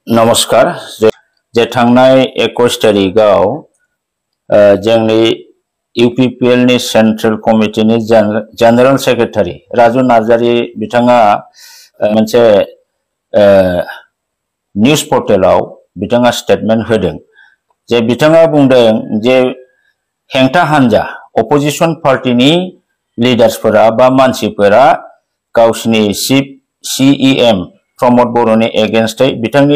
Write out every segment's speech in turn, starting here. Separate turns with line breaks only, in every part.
नमस्कार जे थांनाय 21 तारिखआव जोंनि UPPL नि सेंट्रल कमिटिनि जनरल सेक्रेटारि राजु नार्जारी बिथाङा मोनसे न्यूज पोर्टेलाव बिथाङा स्टेटमेंट होदों जे बिथाङा बुंदों जे हेंथा हान्जा अपोजिशन पार्टीनि लीडार्सफोरा बा मानसिफोरा गावसिनि CEM प्रमोद बर'नि एगेन्स्टै बिथांनि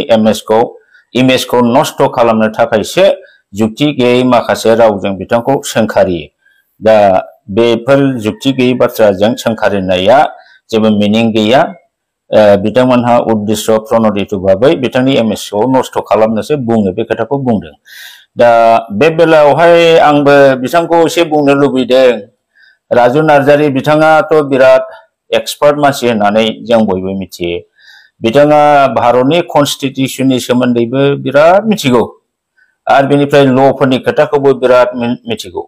इमेजखौ नष्ट खालामनो थाखायसो जुक्ति गैयै माखासे रावजों बिथांखौ सोंखारियो। दा बेफोर जुक्ति गैयै बाथ्राजों सोंखारिनाया जेबो मिनिं गैया। बिथांमोनहा उद्देश्य प्रणोदित भाबै बिथांनि इमेजखौ नष्ट खालामनोसो बुङो बे खोथाखौ बुंदों। दा बे बेलायावहाय आंबो बिथांखौ एसे बुंनो लुबैदों। राजु नार्जारी बिथाङाथ' बिराद एक्सपार्ट मानसि होननानै जों बयबो मिथियो। बिथाङा भारतनि कन्स्टिट्यूशननि सोमोन्दैबो बिराद मिथिगौ आरो बेनिफ्राय ल'फोरनि खोथाखौबो बिराद मिथिगौ।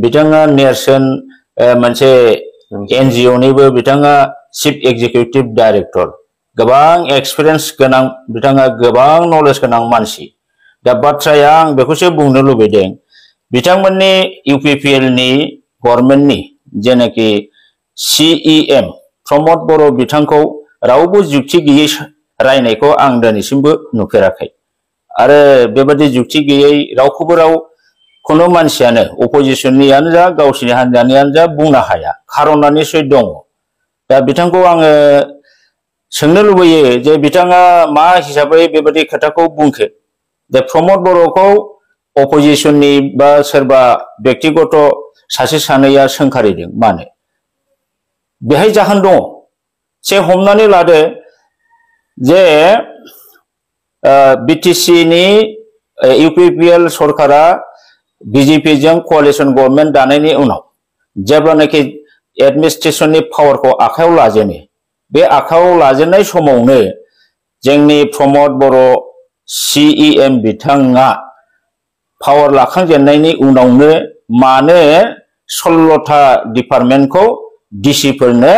बिथाङा नेरसोन मोनसे NGO निबो बिथाङा चीफ एग्जीक्यूटिव डायरेक्टर, गोबां एक्सपीरियेंस गोनां बिथाङा गोबां नलेज गोनां मानसि। दा बाथ्राया आं बेखौसो बुंनो लुबैदों बिथांमोननि UPPL नि गवर्नमेंटनि जेनाखि CEM प्रमोद बर' बिथांखौ रावबो जुक्ति गैयै रायनायखौ आं दिनैसिमबो नुफेराखै आरो बेबादि जुक्ति गैयै रावखौबो खुनु मानसियानो अपोजिशननियानो जा गावसिनि हान्जानियानो जा बुंनो हाया। खारना निश्चय दङ। दा बिथांखौ आङो सोंनो लुबैयो जे बिथाङा मा हिसाबै बेबादि खोथाखौ बुंखो जे प्रमोद बर'खौ अपोजिशननि बा सोरबा व्यक्तिगत सासे सानैया सोंखारिदों मानो? बेहाय जाहोन दङ। से हमनानै लादो जे BTC नि UPPL सरकारा BJP जों कोaliशन गवर्नमेंट दानायनि उनाव जेब्लानाखि एडमिनिस्ट्रेशननि पावारखौ आखायाव लाजेनो बे आखायाव लाजेननाय समावनो जोंनि प्रमोद बर' CEM बिथाङा पावार लाखांजेननायनि उनावनो मानो 16था डिपार्टमेन्टखौ DC फोरनो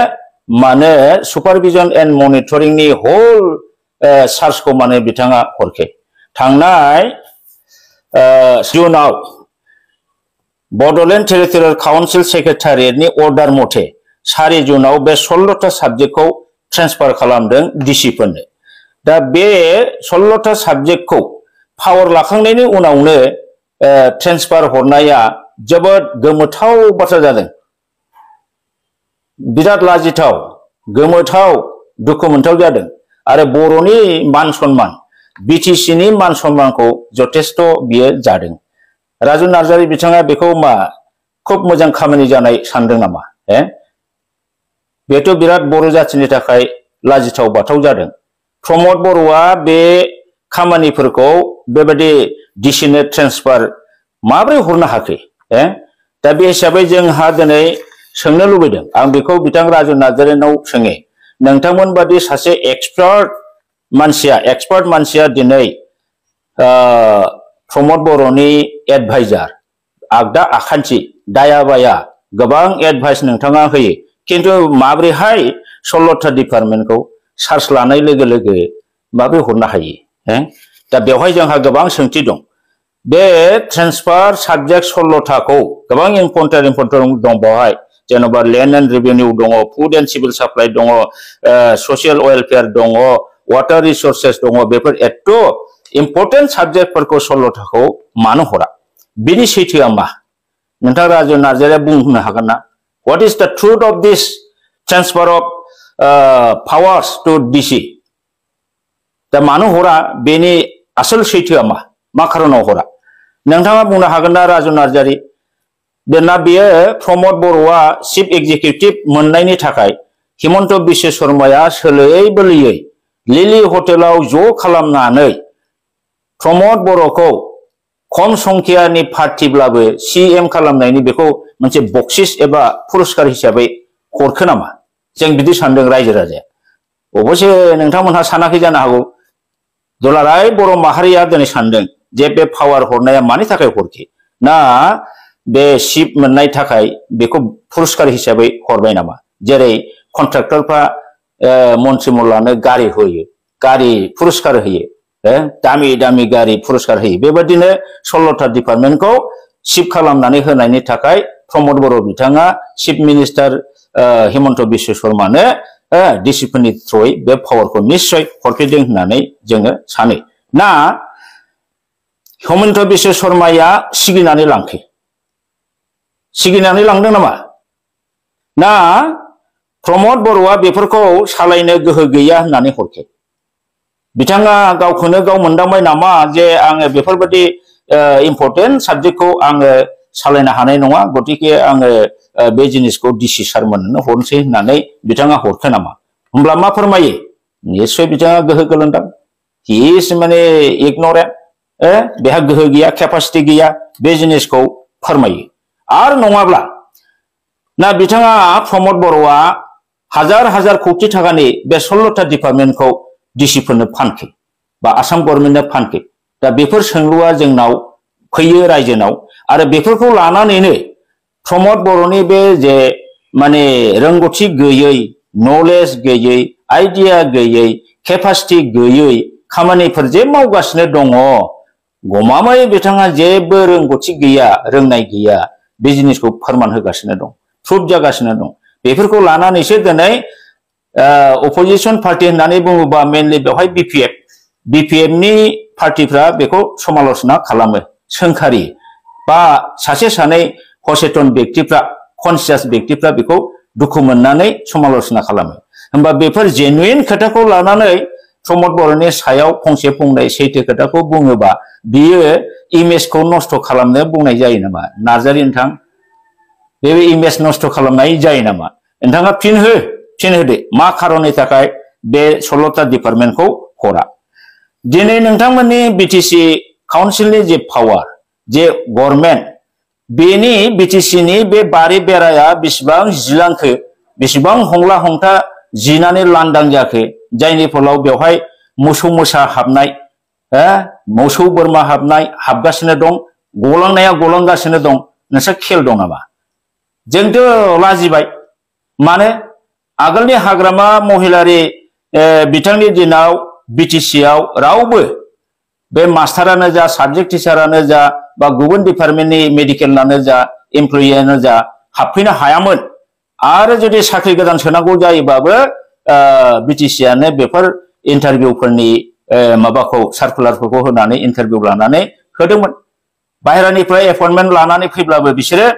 माने सुपारविजन एंड मनिटरिंग नि होल चार्ज को माने बिथाङा हरखे थांनाय जुनाव बड'लेण्ड टेरिटरियेल काउन्सिल सेक्रेटारियेट नि अर्डार मथे 4 जुनाव बे 16था सब्जेक्टखौ ट्रेन्सफार खालामदों DC फोरनो। दा बे 16था सब्जेक्टखौ पावार लाखांनायनि उनावनो ट्रेन्सफार हरनाया जोबोद गोमोथाव बाथ्रा जादों। बिराद लाजिथाव गोमोथाव दुखु मोनथाव जादों आरो बर'नि मान सन्मान BTC नि मान सन्मानखौ जथेस्थ बियो जादों। राजु नार्जारी बिथाङा बेखौ मा खुब मोजां खामानि जानाय सानदों नामा? बेथ' बिराद बर' जाथिनि थाखाय लाजिथाव बाथाव जादों। प्रमोद बर'आ बे खामानिफोरखौ बेबादि DC नो ट्रेन्सफार माब्रै हरनो हाखो? दा बे हिसाबै जोंहा दिनै सोंनो लुबैदों आं बेखौ बिथां राजु नार्जारीनाव सोङो नोंथांमोन बादि सासे एक्सपार्ट मानसिया दिनै प्रमोद बर'नि एडभाइजार आगदा आखान्थि दायाबाया गोबां एडभाइस नोंथाङा होयो किन्तु माब्रैहाय 16था डिपार्टमेन्टखौ चार्ज लानाय लोगो लोगो माब्रै हरनो हायो? दा बेवहाय जोंहा गोबां सोंथि दं। बे ट्रेन्सफार सब्जेक्ट 16थाखौ गोबां इम्पर्टेन्ट दं बेवहाय जेनबा लैंड एंड रेवेन्यू दङ, फूड एंड सिविल सप्लाई दङ, सोशल वेलफेयर दङ, वाटर रिसोर्सेस दङ। बेफोर एथ' इम्पर्टेन्ट सब्जेक्टफोरखौ 16थाखौ मानो हरा? बिनि सैथोआ मा? नोंथां राजु नार्जारीया बुंनो हागोन ना? What is the truth of this transfer of powers to DC? दा मानो हरा बेनि आसल सैथोआ मा खारनाव हरा? नोंथाङा बुंनो हागोन ना राजु नार्जारी? देना बियो प्रमोद बर'आ चीफ एग्जीक्यूटिव मोननायनि थाखाय हिमन्त बिश्व शर्माया सोलोयै बोलोयै लिली हटेलाव ज' खालामनानै प्रमोद बर'खौ खम संख्यानि पार्टीब्लाबो CEM खालामनायनि बेखौ मोनसे बक्सिस एबा पुरस्कार हिसाबै हरखो नामा? जों बिदि सानदों रायजो राजाया। अबसे नोंथांमोनहा सानाखै जानो हागौ। दुलाराय बर' माहारिया दिनै सानदों जे बे पावार हरनाया मानि थाखाय हरखि? ना बे शिप मोननाय थाखाय बेखौ पुरस्कार हिसाबै हरबाय नामा? जेरै कन्ट्राक्टरफ्रा मन्त्रिमलानो गारि होयो, गारि पुरस्कार होयो। दामि दामि गारि पुरस्कार होयो बेबायदिनो 16टा डिपार्टमेन्टखौ चिफ खालामनानै होनायनि थाखाय प्रमद बर' बिथाङा चिफ मिनिस्टार हिमन्त बिश्व शर्मानो डिसिप्लिननि थ्रुयै बे पावारखौ निश्चय हरफिनदों होननानै जोङो सानो ना हिमन्त बिश्व शर्माया सिगिनानै लांदों नामा ना प्रमद बर'आ बेफोरखौ सालायनो गोहो गैया होननानै हरखे बिथाङा गावखौनो गाव मोनदांबाय नामा जे आङो बेफोरबायदि इम्पर्टेन्ट साबजेक्टखौ आङो सालायनो हानाय नङा गतिके आङो बे जिनिसखौ डिसि सारमोननो हरनोसै होननानै बिथाङा हरखो नामा होमब्ला मा फोरमायो निश्चय बिथाङा गोहो गोलोन्दां हि इज माने इगनरेन्ट बेहा गोहो गैया केपासिटि गैया बे जिनिसखौ फोरमायो आरो नङाब्ला ना बिथाङा प्रमद बर'आ हाजार हाजार कोटि थाखानि बे 16टा डिपार्टमेन्टखौ डिसिफोरनो फानखे बा आसाम गभर्नमेन्टनो फानखे दा बेफोर सोंलुआ जोंनाव फैयो रायजोनाव आरो बेफोरखौ लानानैनो प्रमद बर'नि बे जे माने रोंगौथि गैयै नलेज गैयै आइडिया गैयै केपासिटि गैयै खामानिफोर जे मावगासिनो दङ गमामायै बिथाङा जेबो रोंगौथि गैया रोंनाय गैया बे जिनिसखौ फोरमान होगासिनो दं प्रुफ जागासिनो दं बेफोरखौ लानानैसो दिनै अपोजिशन पार्टी होननानै बुङोबा मेनलि बेवहाय बिपिएफ नि पार्टीफ्रा बेखौ समालोचना खालामो सोंखारि बा सासे सानै सचेतन व्यक्तिफ्रा कनसियास व्यक्तिफ्रा बेखौ दुखु मोननानै समालोचना खालामो होमबा बेफोर जेनुइन खोथाखौ लानानै प्रमद बर'नि सायाव फंसे फंनै सैथो खोथाखौ बुङोबा बियो इमेजखौ नष्ट खालामनो बुंनाय जायो नामा नार्जारि नोंथां बे इमेज नष्ट खालामनाय जायो नामा नोंथाङा फिन होदो मा खारननि थाखाय बे 16टा डिपार्टमेन्टखौ हरा दिनै नोंथांमोननि बिटिसि काउन्सिलनि जे पावार जे गभर्नमेन्ट बेनि बिटिसिनि बे बारि बेराया बेसेबां जिलांखो बेसेबां हंला हंथा जिनानै लांदां जाखो जायनि फलाव बेवहाय मोसौ मोसा हाबनाय मोसौ बोरमा हाबगासिनो दं गलांनाया गलांगासिनो दं नोंसोर खेल दं नामा जोंथ' लाजिबाय माने आगोलनि हाग्रामा महिलारि बिथांनि दिनाव बिटिसिआव रावबो बे मास्टारानो जा साबजेक्ट टिचारानो जा बा गुबुन डिपार्टमेन्टनि मेडिकेलानो जा एमप्लयियानो जा हाबफैनो हायामोन आरो जुदि साख्रि गोदान सोनांगौ जायोबाबो बिटिसिआनो बेफोर इन्टारभिउफोरनि माबाखौ सार्कुलारफोरखौ होनानै इन्टारभिउ लानानै होदोंमोन बाहेरानिफ्राय एपइन्टमेन्ट लानानै फैब्लाबो बिसोरो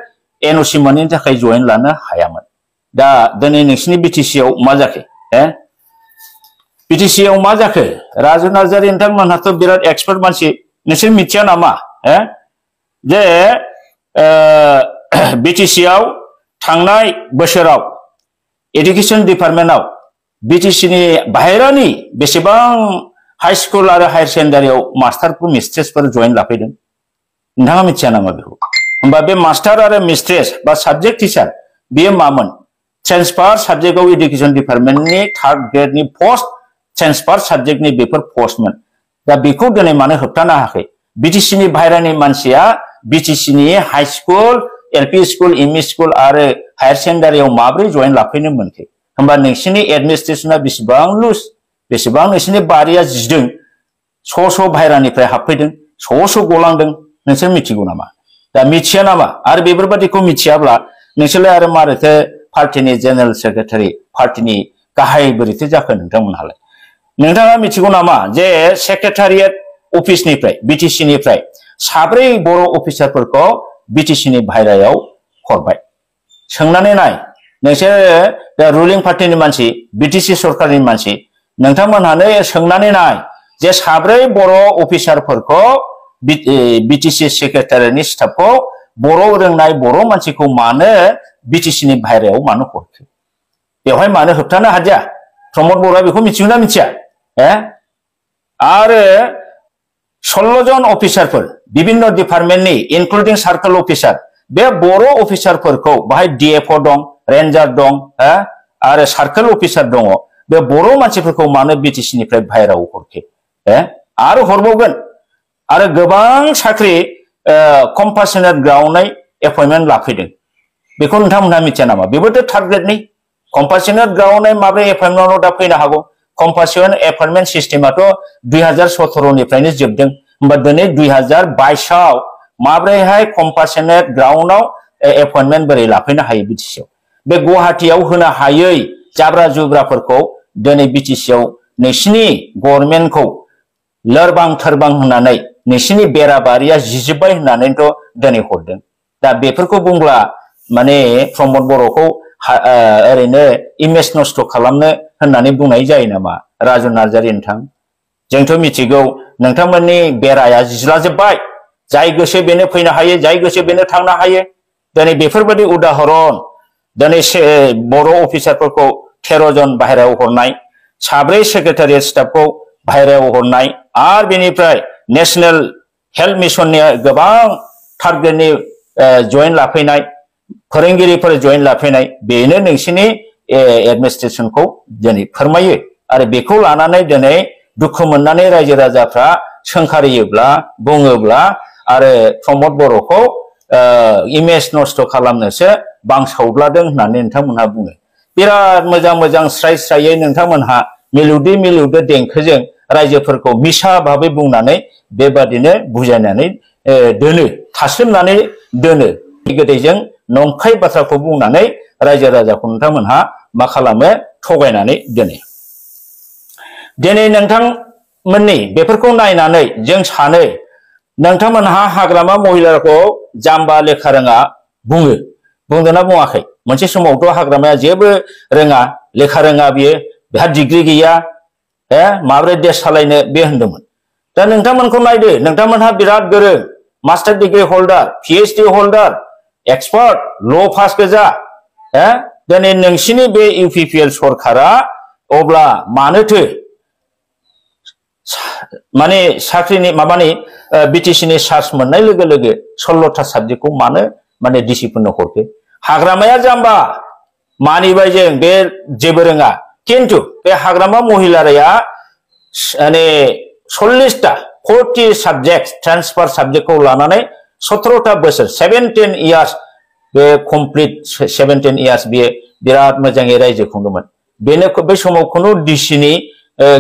एनअसि मोनैनि थाखाय जइन लानो हायामोन दा दिनै नोंसिनि बिटिसिआव मा जाखो बिटिसिआव मा जाखो राजु नार्जारि नोंथांमोनहाथ' बिराद एक्सपार्ट मानसि नोंसोर मिथिया नामा जे बिटिसिआव थांनाय बोसोराव एडुकेशन डिपार्टमेन्टआव बिटिसिनि बाहेरानि बेसेबां हाई स्कुल आरो हायर सेकेन्डारियाव मास्टारफोर मिस्ट्रेसफोर जइन लाफैदों नोंथाङा मिथिया नामा बेखौ होमबा बे मास्टार आरो मिस्ट्रेस बा साबजेक्ट टिचार बेयो मामोन ट्रेन्सफार साबजेक्टआव एडुकेशन डिपार्टमेन्टनि 3rd ग्रेडनि पोस्ट ट्रेन्सफार साबजेक्टनि बेफोर पोस्टमोन दा बेखौ दिनै मानो होबथानो हायाखै बिटिसिनि बाहेरानि मानसिया बिटिसिनि high school LP school ME school आरो हायर सेकेन्डारियाव माब्रै जइन लाफैनो मोनखो होमबा नोंसिनि एडमिनिस्ट्रेशना बेसेबां लुज बेसेबां नोंसिनि बारिया जिदों स' बाहेरानिफ्राय हाबफैदों स' गलांदों नोंसोर मिथिगौ नामा दा मिथिया नामा आरो बेफोरबादिखौ मिथियाब्ला नोंसोरलाय आरो मारैथो पार्टीनि जेनेरेल सेक्रेटारि पार्टीनि गाहाय बोरैथो जाखो नोंथांमोनहालाय नोंथाङा मिथिगौ नामा जे सेक्रेटारियेट अफिसनिफ्राय बिटिसिनिफ्राय 4 बर' अफिसारफोरखौ बिटिसिनि बाहेरायाव हरबाय सोंनानै नाय नोंसोर रुलिं पार्टीनि मानसि बिटिसि सरकारनि मानसि नोंथांमोनहानो सोंनानै नाय जे 4 बर' अफिसारफोरखौ बिटिसि सेक्रेटारियेटनि स्टाफखौ बर' रोंनाय बर' मानसिखौ मानो बिटिसिनि बाहेरायाव मानो हरखो बेवहाय मानो होबथानो हादिया प्रमद बर'आ बेखौ मिथिगौ ना मिथिया आरो 16 जन अफिसारफोर विभिन्न डिपार्टमेन्टनि इनक्लुडिं सार्कल अफिसार बे बर' अफिसारफोरखौ बाहाय डिएफअ दं रेन्जार दं आरो सार्कल अफिसार दङ बे बर' मानसिफोरखौ मानो बिटिसिनिफ्राय बाहेरायाव हरखो आरो हरबावगोन आरो गोबां साख्रि कम्पासनेट ग्राउन्डै एपइन्टमेन्ट लाफैदों बेखौ नोंथांमोनहा मिथिया नामा बेबोथ' 3rd ग्रेडनि कम्पासनेट ग्राउन्डै माब्रै एपइन्टमेन्टआव दा फैनो हागौ कम्पासियन एपइन्टमेन्ट सिस्टेमाथ' 2017 निफ्रायनो जोबदों होमबा दिनै 2022 आव माब्रैहाय कम्पासियनेट ग्राउन्डआव एपइन्टमेन्ट बोरै लाफैनो हायो बिटिसिआव बे गुवाहाटीआव होनो हायै जाब्रा जुब्राफोरखौ दिनै बिटिसिआव नोंसिनि गभर्नमेन्टखौ लोरबां थोरबां होननानै नोंसिनि बेराबारिया जिजोब्बाय होननानैथ' दिनै हरदों दा बेफोरखौ बुंब्ला माने प्रमद बर'खौ ओरैनो इमेज नष्ट खालामनो होननानै बुंनाय जायो नामा राजु नार्जारि नोंथां जोंथ' मिथिगौ नोंथांमोननि बेराया जिज्लाजोब्बाय जाय गोसो बेनो फैनो हायो जाय गोसो बेनो थांनो हायो दिनै बेफोरबायदि उदाहरन दिनै बर' अफिसारफोरखौ 13 जन बाहेरायाव हरनाय साब्रै सेक्रेटारियेट स्टाफखौ बाहेरायाव हरनाय आरो बेनिफ्राय नेशनेल हेल्थ मिशननि गोबां थार्ड ग्रेडनि जयेन लाफैनाय फोरोंगिरिफोर जयेन लाफैनाय बेनो नोंसिनि एडमिनिस्ट्रेशनखौ दिनै फोरमायो आरो बेखौ लानानै दिनै दुखु मोननानै रायजो राजाफ्रा सोंखारियोब्ला बुङोब्ला आरो प्रमद बर'खौ इमेज नष्ट खालामनोसो बांसावब्लादों होननानै नोंथांमोनहा बुङो बिराद मोजां मोजां स्राय स्रायै नोंथांमोनहा मिलौदो मिलौदो देंखोजों रायजोफोरखौ मिसा भाबै बुंनानै बेबादिनो बुजायनानै दोनो थासोमनानै दोनो गोदैजों नंखाय बाथ्राखौ बुंनानै रायजो राजाखौ नोंथांमोनहा मा खालामो थगायनानै दोनो दिनै नोंथांमोननि बेफोरखौ नायनानै जों सानो नोंथांमोनहा हाग्रामा महिलाखौ जाम्बा लेखा रोङा बुङो बुंदोंना बुङाखै मोनसे समावथ' हाग्रामाया जेबो रोङा लेखा रोङा बियो बेहा डिग्री गैया माब्रै देश सालायनो बे होनदोंमोन दा नोंथांमोनखौ नायदो नोंथांमोनहा बिराद गोरों मास्टार डिग्री हल्डार PhD हल्डार एक्सपार्ट ल' पास गोजा दिनै नोंसिनि बे UPPL सरकारा अब्ला मानोथो माने साख्रिनि माबानि बिटिसिनि चार्ज मोननाय लोगो लोगो 16टा साबजेक्टखौ मानो माने डिसिफोरनो हरखो हाग्रामाया जाम्बा मानिबाय जों बे जेबो रोङा किन्तु बे हाग्रामा महिलारिया माने 40 साबजेक्ट ट्रान्सफार साबजेक्टखौ लानानै 17टा बोसोर 17 इयार्स बे कमप्लिट 17 इयार्स बे बिराद मोजाङै रायजो खुंदोंमोन बेनो बै समाव खुनु डिसिनि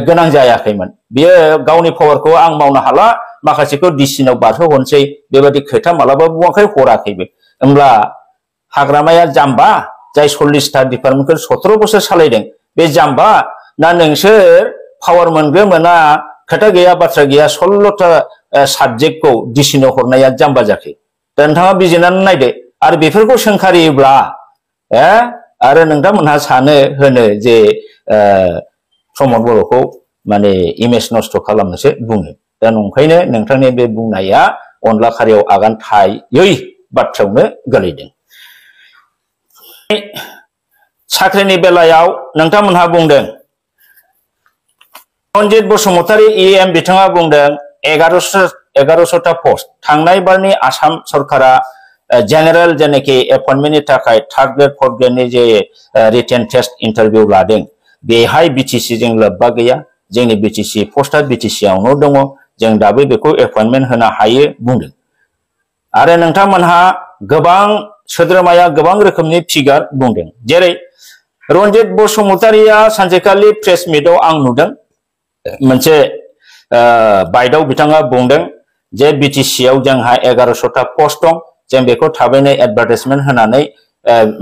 गोनां जायाखैमोन बियो गावनि पावारखौ आं मावनो हाला माखासेखौ डिसिनाव बारहोहरनोसै बेबायदि खोथा मालाबा बुङाखै हराखैबो होमब्ला हाग्रामाया जाम्बा जाय 40टा डिपार्टमेन्टखौ 17 बोसोर सालायदों बे जाम्बा ना नोंसोर पावार मोनग्रो मोना खोथा गैया बाथ्रा गैया 16टा साबजेक्टखौ डिसिनो हरनाया जाम्बा जाखै दा नोंथाङा बिजिरनानै नायदो आरो बेफोरखौ सोंखारियोब्ला आरो नोंथांमोनहा सानो होनो जे प्रमद बर'खौ माने इमेज नष्ट खालामनोसो बुङो दा नंखायनो नोंथांनि बे बुंनाया अनला खारियाव आगान थायै बाथ्रायावनो गोलैदों साख्रिनि बेलायाव नोंथांमोनहा बुंदों रन्जित बसुमतारी EM बिथाङा बुंदों 1100टा पस्ट थांनाय बारनि आसाम सरकारा जेनेरेल जेनेखि एपइन्टमेन्टनि थाखाय थार्ड ग्रेड फोर्थ ग्रेडनि जे रिटेन टेस्ट इन्टारभिउ लादों बेहाय BTC जों लोब्बा गैया जोंनि BTC पस्टआ BTC आवनो दङ जों दाबो बेखौ एपइन्टमेन्ट होनो हायो बुंदों आरो नोंथांमोनहा गोबां सोद्रोमाया गोबां रोखोमनि फिगार बुंदों जेरै रन्जित बसुमतारीया सानसेखालि प्रेस मिटआव आं नुदों मोनसे बाइटआव बिथाङा बुंदों जे BTC आव जोंहा 1100टा पस्ट दं जों बेखौ थाबैनो एडभार्टाइजमेन्ट होनानै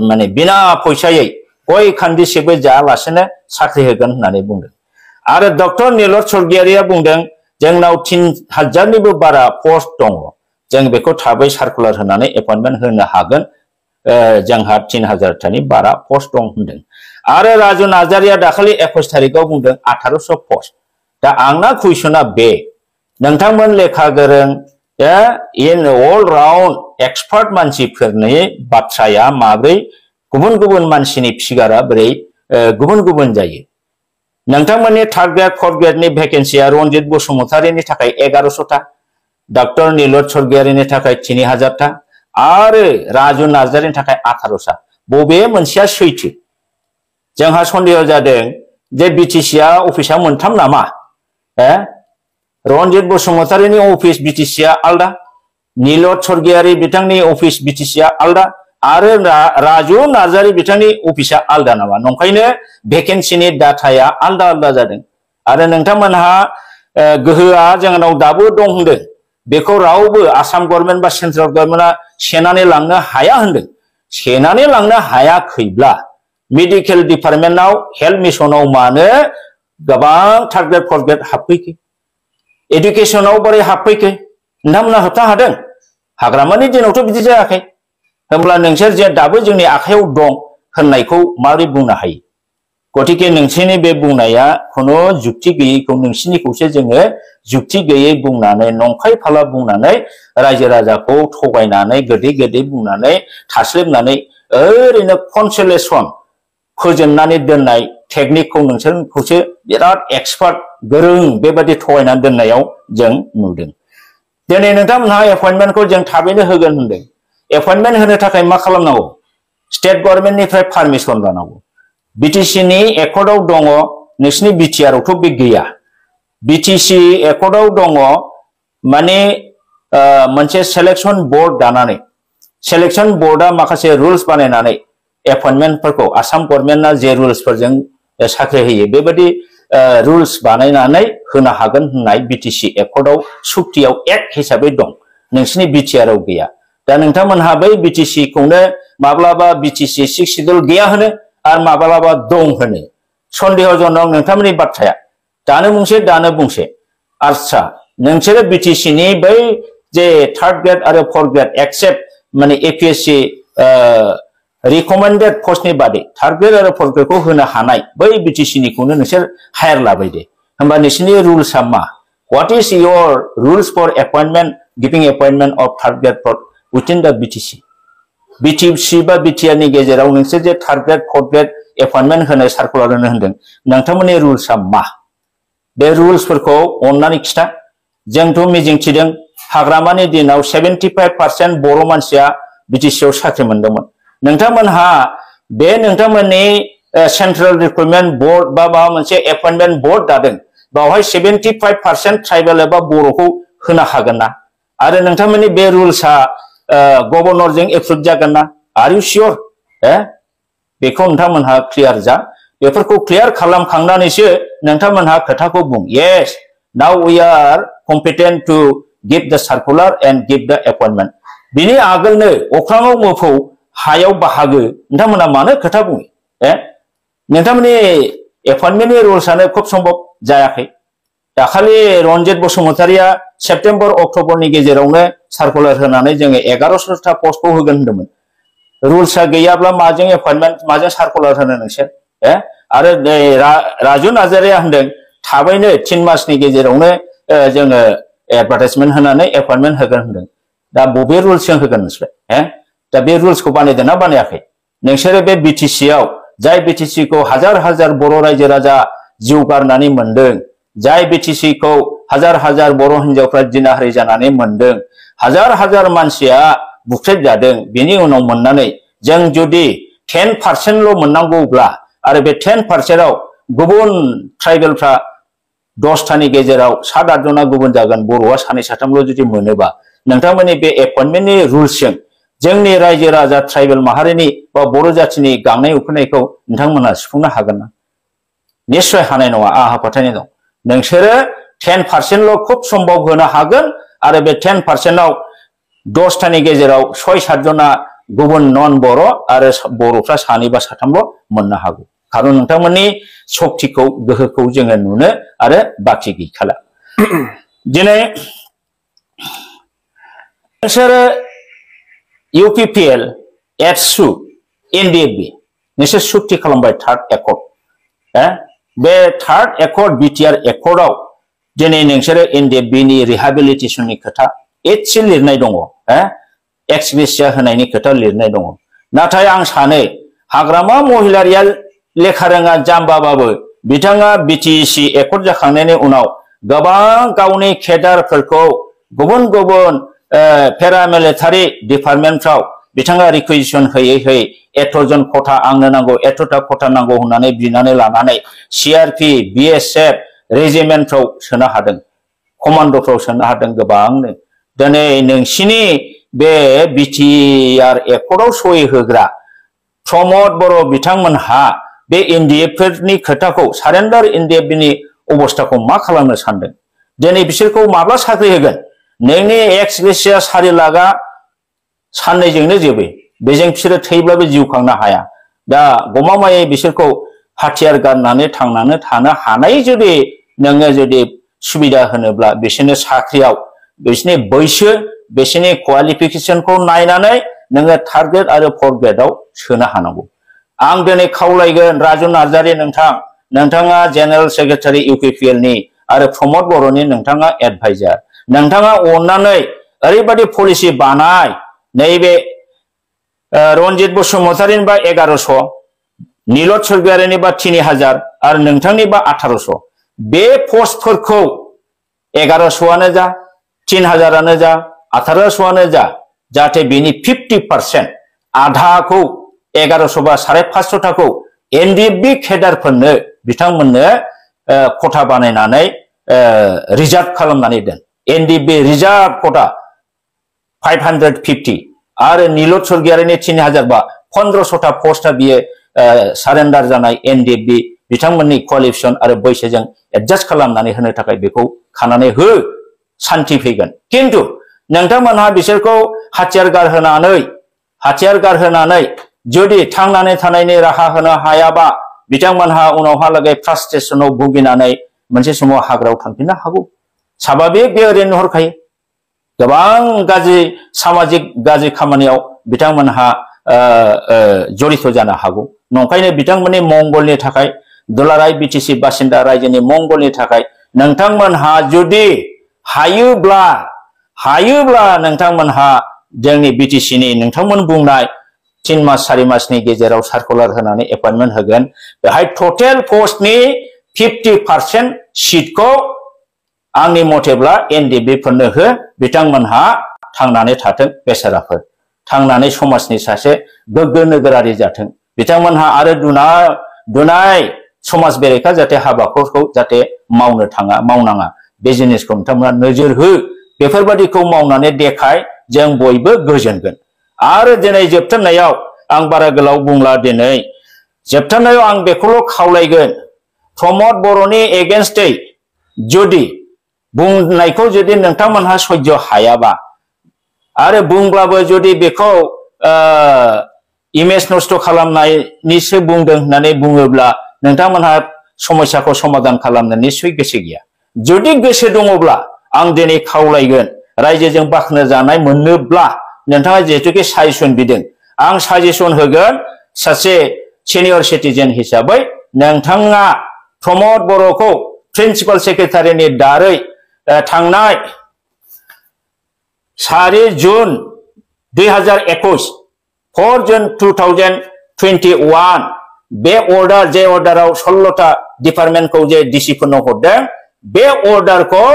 माने बिना फैसायै गय खान्दिसेबो जायालासेनो साख्रि होगोन होननानै बुंदों आरो डक्टर नीलत स्वर्गियारिया बुंदों जोंनाव 3000निबो बारा पस्ट दङ जों बेखौ थाबै सार्कुलार होनानै एपइन्टमेन्ट होनो हागोन जोंहा 3000टानि बारा पस्ट दं होनदों आरो राजु नार्जारिया दाखालि 21 तारिखआव बुंदों 1800 पस्ट दा आंना कुइसना बे नोंथांमोन लेखा गोरों इन अल राउन्ड एक्सपार्ट मानसिफोरनि बाथ्राया माब्रै गुबुन गुबुन मानसिनि फिगारा बोरै गुबुन गुबुन जायो नोंथांमोननि थार्ड ग्रेड फोर्थ ग्रेडनि भेकेन्सिया रन्जित बसुमतारीनि थाखाय 1100टा डक्टर नीलत स्वर्गियारिनि थाखाय 3000टा आरो राजु नार्जारिनि थाखाय 18टा बबे मोनसेया सैथो जोंहा सन्देह जादों जे BTCआ अफिसा मोनथाम नामा रन्जित बसुमतारीनि अफिस BTCआ आलदा नीलत स्वर्गियारि बिथांनि अफिस BTCआ आलदा आरो राजु नार्जारि बिथांनि अफिसा आलदा नामा नंखायनो भेकेन्सिनि डाटाया आलदा आलदा जादों आरो नोंथांमोनहा गोहोआ जोंनाव दाबो दं होनदों बेखौ रावबो आसाम गभर्नमेन्ट बा सेन्ट्रेल गभर्नमेन्टआ सेनानै लांनो हाया होनदों सेनानै लांनो हायाखैब्ला मेडिकेल डिपार्टमेन्टआव हेल्थ मिशनाव मानो गोबां थार्ड ग्रेड फर्थ ग्रेड हाबफैखो एडुकेशनाव बोरै हाबफैखो नोंथांमोना होबथा हादों हाग्रामानि दिनावथ' बिदि जायाखै होमब्ला नोंसोर जे दाबो जोंनि आखायाव दं होननायखौ माबोरै बुंनो हायो गतिके नोंसोरनि बे बुंनाया खुनु जुक्ति गैयैखौ नोंसिनिखौसो जोङो जुक्ति गैयै बुंनानै नंखाय फाला बुंनानै रायजो राजाखौ थगायनानै गोदै गोदै बुंनानै थास्लिबनानै ओरैनो कनसोलेसन फोजोबनानै दोननाय टेकनिकखौ नोंसोरखौसो बिराद एक्सपार्ट गोरों बेबायदि थगायनानै दोननायाव जों नुदों दिनै नोंथांमोनहा एपइन्टमेन्टखौ जों थाबैनो होगोन होनदों एपइन्टमेन्ट होनो थाखाय मा खालामनांगौ स्टेट गभर्नमेन्टनिफ्राय पारमिसन लानांगौ BTC नि एकर्डआव दङ नोंसिनि BTR आवथ' बे गैया BTC एकर्डआव दङ माने मोनसे सेलेक्शन बोर्ड दानानै सेलेक्शन बोर्डआ माखासे रुल्स बानायनानै एपइन्टमेन्टफोरखौ आसाम गभर्नमेन्टआ जे रुल्सफोरजों साख्रि होयो बेबायदि रुल्स बानायनानै होनो हागोन होननाय BTC एकर्डआव सुक्तियाव एक्ट हिसाबै दं नोंसिनि BTR आव गैया दा नोंथांमोनहा बै BTC खौनो माब्लाबा BTC 6 शिड्यूल गैया होनो आरो माब्लाबा दं होनो सन्देहजनक नोंथांमोननि बाथ्राया दानो बुंसे आच्छा नोंसोरो BTC नि बै जे थार्ड ग्रेड आरो फोर्थ ग्रेड एक्सेप्ट माने APSC रिकमेंडेड पोस्टनि बादै थार्ड ग्रेड आरो फोर्थ ग्रेडखौ होनो हानाय बै BTC निखौनो नोंसोर हायार लाबाय दे होमबा नोंसिनि रुल्सआ मा what is your rules for appointment giving appointment of third grade fourth within द BTC बा BTR नि गेजेराव नोंसोर जे third grade fourth grade appointment होनाय सार्कुलार होनो होनदों नोंथांमोननि रुल्सआ मा बे रुल्सफोरखौ अननानै खिथा जोंथ' मिजिंथिदों हाग्रामानि दिनाव 75% बर' मानसिया BTC आव साख्रि मोनदोंमोन नोंथांमोनहा बे नोंथांमोननि सेंट्रेल रिक्रुटमेंट बोर्ड बा माबा मोनसे अपॉइंटमेंट बोर्ड दादों बावहाय 75% ट्राइबेल एबा बर'खौ होनो हागोन ना आरो नोंथांमोननि बे रुल्सआ गभर्नरजों एप्रुभ जागोन ना आर यू श्योर बेखौ नोंथांमोनहा क्लियार जा बेफोरखौ क्लियार खालामखांनानैसो नोंथांमोनहा खोथाखौ बुं yes now we are competent to give the circular and give the appointment बिनि आगोलनो अख्राङाव मोफौ हायाव बाहागो नोंथांमोना मानो खोथा बुङो नोंथांमोननि अपॉइंटमेन्टनि रुल्सआनो खुब सम्भब जायाखै दाखालि रनजित बसुमतारिया सेप्टेम्बर अक्ट'बरनि गेजेरावनो सार्कुलार होनानै जोङो 1100टा पस्टखौ होगोन होनदोंमोन रुल्सआ गैयाब्ला माजों अपॉइंटमेन्ट माजों सार्कुलार होनो नोंसोर आरो राजु नार्जारिया होनदों थाबैनो 3 मासनि गेजेरावनो जोङो एडभार्टाइजमेन्ट होनानै अपॉइंटमेन्ट होगोन होनदों दा बबे रुल्सजों होगोन नोंसोर दा बे रुल्सखौ बानायदोंना बानायाखै नोंसोरो बे BTC आव जाय BTC खौ हाजार हाजार बर' रायजो राजा जिउ गारनानै मोनदों जाय BTC खौ हाजार हाजार बर' हिनजावफ्रा जिनाहारि जानानै मोनदों हाजार हाजार मानसिया बुख्रेब जादों बेनि उनाव मोननानै जों जुदि 10% ल' मोननांगौब्ला आरो बे 10% आव गुबुन ट्राइबेलफ्रा 10टानि गेजेराव 7-8 जना गुबुन जागोन बर'आ 2-3ल' जुदि मोनोबा नोंथांमोननि बे अपॉइंटमेन्टनि रुल्सजों जोंनि रायजो राजा ट्राइबेल माहारिनि बा बर' जातिनि गांनाय उखैनायखौ नोंथांमोना सुफुंनो हागोन ना निश्चय हानाय नङा आंहा फोथायनाय दं नोंसोरो 10% ल' खुब सम्भब होनो हागोन आरो बे 10% आव 10टानि गेजेराव 6-7 जना गुबुन नन बर' आरो बर'फ्रा 2 बा 3ल' मोननो हागौ खारन नोंथांमोननि शक्तिखौ गोहोखौ जोङो नुनो आरो बाखि गैखाला दिनै नोंसोरो UPPL एबसु NDFB नोंसोर सुक्ति खालामबाय थार्ड एकर्ड बे थार्ड एकर्ड BTR एकर्डआव दिनै नोंसोरो NDFB नि रिहेबिलिटेशननि खोथा एसे लिरनाय दङ एक्स ग्रेसिया होनायनि खोथा लिरनाय दङ नाथाय आं सानो हाग्रामा महिलारिया लेखा रोङा जाम्बाबाबो बिथाङा BTC एकर्ड जाखांनायनि उनाव गोबां गावनि केडारफोरखौ गुबुन गुबुन पेरामिलिटारि डिपार्टमेन्टफ्राव बिथाङा रिकुइजिशन होयै एथ'जन खथा आंनो नांगौ एथ'टा खथा नांगौ होननानै बिनानै लानानै CRP BSF रेजिमेन्टफ्राव सोनो हादों कमान्ड'फ्राव सोनो हादों गोबांनो दिनै नोंसिनि बे BTR एकर्डआव सहि होग्रा प्रमद बर' बिथांमोनहा बे NDF फोरनि खोथाखौ सारेन्डार NDF नि अबस्थाखौ मा खालामनो सानदों दिनै बिसोरखौ माब्ला साख्रि होगोन नोंनि एक्स ग्रेसिया 4 लाखआ साननैजोंनो जोबो बेजों बिसोरो थैब्लाबो जिउ खांनो हाया दा गमामायै बिसोरखौ हाथियार गाननानै थांनानै थानो हानाय जुदि नोङो जुदि सुबिदा होनोब्ला बिसोरनो साख्रियाव बिसोरनि बैसो बिसोरनि क्वालिफिकेशनखौ नायनानै नोङो थार्ड ग्रेड आरो फोर्थ ग्रेडआव सोनो हानांगौ आं दिनै खावलायगोन राजु नार्जारि नोंथाङा जेनेरेल सेक्रेटारि इउपिपिएल नि आरो प्रमद बर'नि नोंथाङा एडभाइजार नोंथाङा अननानै ओरैबायदि पलिसि बानाय नैबे रनजित बसुमतारिनि बा 1100 नीलत सरगियारिनि बा 3000 आरो नोंथांनि बा 1800 बे पस्टफोरखौ 1100आनो जा 3000आनो जा 1800आनो जा जाहाथे बेनि 50% आधाखौ 1100 बा 550 थाखौ एनडिएफबि केडारफोरनो बिथांमोननो खथा बानायनानै रिजार्भ खालामनानै दोन एनडिएफबि रिजार्भ खथा 550 आरो नीलत सरगियारिनि 3000 बा 1500 ता पस्टआ बियो सारेन्डार जानाय एनडिएफबि बिथांमोननि क्वालिफिकेशन आरो बैसोजों एडजास्ट खालामनानै होनो थाखाय बेखौ खानानै हो शान्ति फैगोन किन्तु नोंथांमोनहा बिसोरखौ हाथियार गारहोनानै जुदि थांनानै थानायनि राहा होनो हायाबा बिथांमोनहा उनावहालागै फ्रास्ट्रेसनाव भुगिनानै मोनसे समाव हाग्रायाव थांफिननो हागौ स्वाभाबिक बे ओरैनो हरखायो गोबां गाज्रि सामाजिक गाज्रि खामानियाव बिथांमोनहा जड़ित जानो हागौ नंखायनो बिथांमोननि मंगलनि थाखाय दुलाराय बिटिसि बासिन्दा रायजोनि मंगलनि थाखाय नोंथांमोनहा जुदि हायोब्ला नोंथांमोनहा जोंनि बिटिसिनि नोंथांमोन बुंनाय 3 मास 4 मासनि गेजेराव सार्कुलार होनानै एपइन्टमेन्ट होगोन बेहाय टटेल पोस्टनि 50% सीटखौ आंनि मथेब्ला एनडिएफबिफोरनो हो बिथांमोनहा थांनानै थाथों बेसाराफोर थांनानै समाजनि सासे गोग्गो नोगोरारि जाथों बिथांमोनहा आरो दुनाय समाज बेरेखा जाहाथे हाबाफोरखौ जाहाथे मावनाङा बे जिनिसखौ नोंथांमोना नोजोर हो बेफोरबादिखौ मावनानै देखाय जों बयबो गोजोनगोन आरो दिनै जोबथारनायाव आं बारा गोलाव बुंला दिनै जोबथारनायाव आं बेखौल' खावलायगोन प्रमद बर'नि एगेन्स्टै जुदि बुंनायखौ जुदि नोंथांमोनहा सह्य हायाबा आरो बुंब्लाबो जुदि बेखौ इमेज नष्ट खालामनायनिसो बुंदों होननानै बुङोब्ला नोंथांमोनहा समस्याखौ समाधान खालामनो निश्चय गोसो गैया जुदि गोसो दङब्ला आं दिनै खावलायगोन रायजोजों बाख्नाय जानाय मोननोब्ला नोंथाङा जेहेतुके साजेसन बिदों आं साजेसन होगोन सासे सिनियर सिटिजेन हिसाबै नोंथाङा प्रमद बर'खौ प्रिन्सिपाल सेक्रेटारिनि दारै थांनाय 4 जुन 2021 4 जुन 2021 बे अर्डार जे अर्डाराव 16टा डिपार्टमेन्टखौ जे डिसिफोरनो हरदों बे अर्डारखौ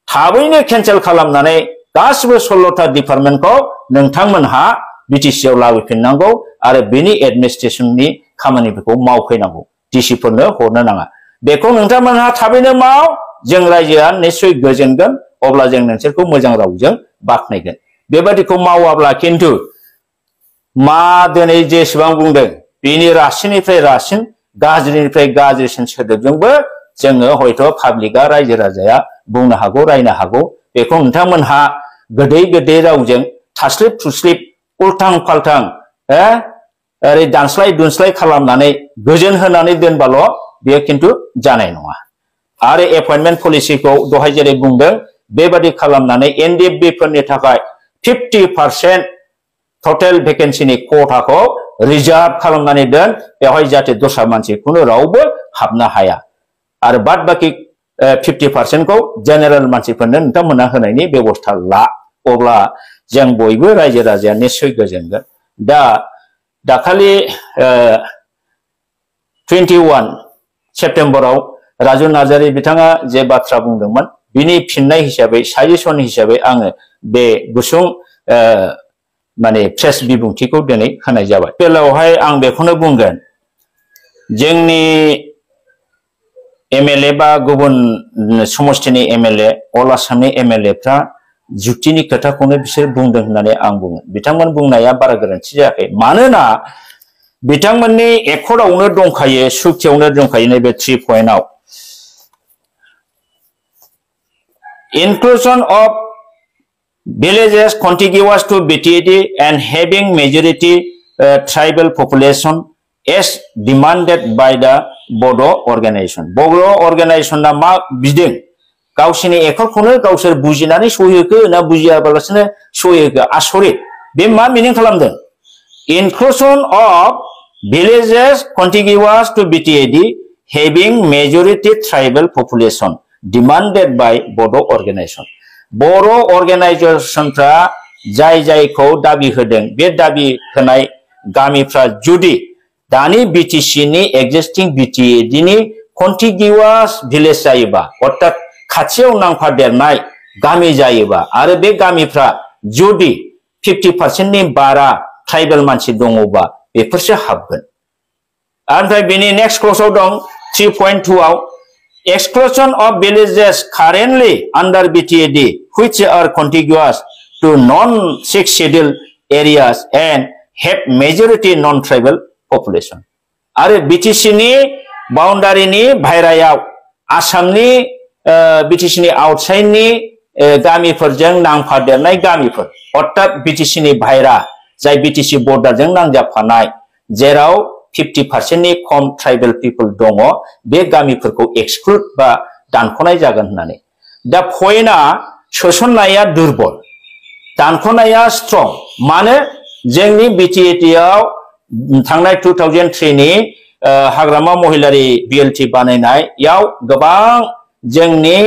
थाबैनो केन्सेल खालामनानै गासिबो 16टा डिपार्टमेन्टखौ नोंथांमोनहा बिटिसिआव लाबोफिननांगौ आरो बेनि एडमिनिस्ट्रेशननि खामानिफोरखौ मावफैनांगौ डिसिफोरनो हरनो नाङा बेखौ नोंथांमोनहा थाबैनो माव जों रायजोआ निश्चय गोजोनगोन अब्ला जों नोंसोरखौ मोजां रावजों बाख्नायगोन बेबादिखौ मावाब्ला किन्तु मा दिनै जेसेबां बुंदों बेनि रासिननिफ्राय रासिन गाज्रिनिफ्राय गाज्रिसिन सोदोबजोंबो जोङो हयथ' पाब्लिकआ रायजो राजाया बुंनो हागौ रायनो हागौ बेखौ नोंथांमोनहा गोदै रावजों थास्लिब थुस्लिब उल्थां फाल्थां ओरै दानस्लाय दुनस्लाय खालामनानै गोजोन होनानै दोनबाल' बेयो किन्तु जानाय नङा आरो एपइन्टमेन्ट पलिसिखौ दहाय जेरै बुंदों बेबादि खालामनानै एनडिएफबिफोरनि थाखाय 50% टटेल भेकेन्सिनि खथाखौ रिजार्भ खालामनानै दोन बेवहाय जाहाथे दस्रा मानसिखौनो रावबो हाबनो हाया आरो बाद बाकी 50% खौ जेनेरेल मानसिफोरनो नोंथांमोना होनायनि बेबस्था ला अब्ला जों बयबो रायजो राजाया निश्चय गोजोनगोन दा दाखालि 21 सेप्तेम्बराव राजु नार्जारि बिथाङा जे बाथ्रा बुंदोंमोन बिनि फिननाय हिसाबै साजेसन हिसाबै आङो बे गुसुं माने प्रेस बिबुंथिखौ दिनै होनाय जाबाय बेलायावहाय आं बेखौनो बुंगोन जोंनि एमएलए बा गुबुन समष्टिनि एमएलए अल आसामनि एमएलएफ्रा जुक्तिनि खोथाखौनो बिसोर बुंदों होननानै आं बुङो बिथांमोन बुंनाया बारा गोरोन्थि जायाखै मानोना बिथांमोननि एकर्डआवनो दंखायो सुक्तियावनो दंखायो नैबे 3 पइन्टआव inclusion of villages contiguous to BTAD and having majority tribal population as demanded by the Bodo organization. Bodo organization na ma biding gausini ekorखौनो गावसोर बुजिनानै सयहोखो ना बुजियाबालासिनो सयहोखो आसरित बे मा मिनिं खालामदों inclusion of villages contiguous to BTAD having majority tribal population demanded by Bodo organization. Bodo organization फ्रा जाय जायखौ दाबि होदों बे दाबि होनाय गामिफ्रा जुदि दानि BTC नि existing BTAD नि contiguous village जायोबा अर्थात खाथियाव नांफादेरनाय गामि जायोबा आरो बे गामिफ्रा जुदि 50% नि बारा ट्राइबल मानसि दङबा बेफोरसो हाबगोन ओमफ्राय बेनि नेक्स्ट क्ल'जआव दं 3.2 आव exclusion of villages currently under BTAD which are contiguous to non-6 scheduled areas and have majority non-tribal population. आरो BTC नि बाउन्डारि नि बायरायाव आसामनि BTC नि आउटसाइड नि गामिफोरजों नांफादेरनाय गामिफोर अर्थात BTC नि बायरा जाय BTC बर्डारजों नांजाबफानाय जेराव 50% नि खम ट्राइबल पिपल दङ बे गामिफोरखौ एक्सक्लुड बा दानख'नाय जागोन होननानै दा पइन्टआ सोसननाया दुर्बल दानख'नाया स्ट्रं माने जोंनि BTAD आव थांनाय 2003 नि हाग्रामा महिलारि BLT बानायनायाव गोबां जोंनि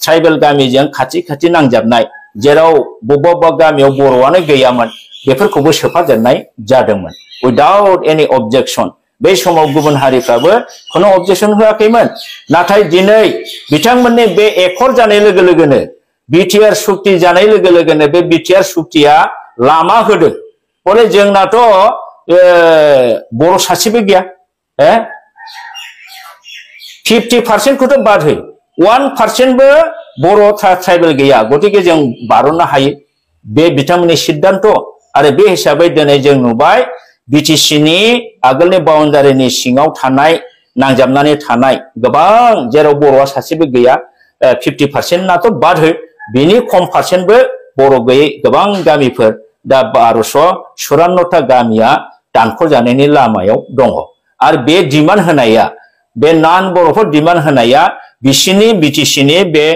ट्राइबल गामिजों खाथि खाथि नांजाबनाय जेराव बबेबा गामियाव बर'आनो गैयामोन बेफोरखौबो सोफादेरनाय जादोंमोन without any objection बे समाव गुबुन हारिफ्राबो कोनो objection होआखैमोन नाथाय दिनै बिथांमोननि बे एकर्ड जानाय लोगो लोगोनो BTR सुक्ति जानाय लोगो लोगोनो बे BTR सुक्तिया लामा होदों बले जोंनाथ' बर' सासेबो गैया 50% खौथ' बाद हो 1% बो बर' ट्राइबल गैया गतिके जों बारनो हायो बे बिथांमोननि सिद्धान्त आरो बे हिसाबै दिनै जों नुबाय BTC नि आगोलनि बाउन्डारिनि सिङाव थानाय नांजाबनानै थानाय गोबां जेराव बर'आ सासेबो गैया 50% नाथ' बाद हो बिनि खम पारसेन्टबो बर' गैयै गोबां गामिफोर दा 1254 ता गामिया दानख'जानायनि लामायाव दङ आरो बे डिमान्ड होनाया बे नान बर'फोर डिमान्ड होनाया बिसिनि BTC नि बे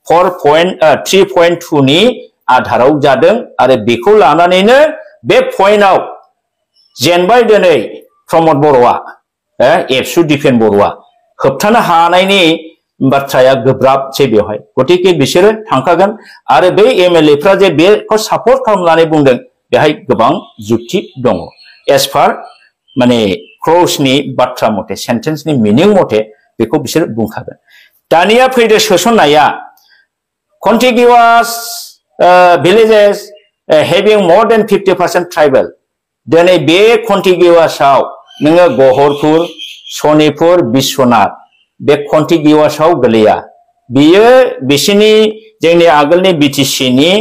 3.2 नि आधाराव जादों आरो बेखौ लानानैनो बे पइन्टआव जेनबाय दिनै प्रमद बर'आ एबसु दिपेन बर'आ होबथानो हानायनि बाथ्राया गोब्राबसै बेवहाय गतिके बिसोरो थांखागोन आरो बे MLA फ्रा जे बेखौ सापर्ट खालामनानै बुंदों बेहाय गोबां जुक्ति दङ एज फार माने क्ल'जनि बाथ्रा मथे सेन्टेन्सनि मिनिं मथे बेखौ बिसोर बुंखागोन दानिया फैदो सोसननाया contiguous villages having more than 50% tribal दिनै बे कन्टिगिउआसआव नोङो गहरपुर सनिपुर बिश्वनाथ बे कन्टिगिउआसआव गोलैया बियो बिसिनि जोंनि आगोलनि BTC नि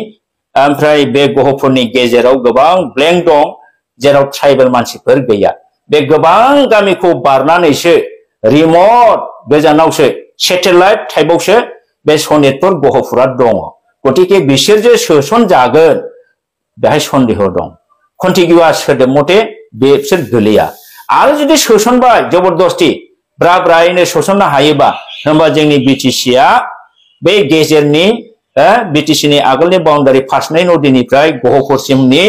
ओमफ्राय बे गहरपुरनि गेजेराव गोबां ब्लेंक दं जेराव ट्राइबल मानसिफोर गैया बे गोबां गामिखौ बारनानैसो रिमोट गोजानावसो सेटेलाइट टाइपआवसो बे सनितपुर गहरपुरा दङ गतिके बिसोर जे सोसन जागोन बेहाय सन्देह दं कन्टिगिउआस सोदोब मथे बेसोर गोलैया आरो जुदि सोसनबाय जबरदस्ति ब्रा ब्रायैनो सोसननो हायोबा होमबा जोंनि BTC आ बे गेजेरनि BTC नि आगोलनि बाउन्डारि फासनाय नदीनिफ्राय गहपुरसिमनि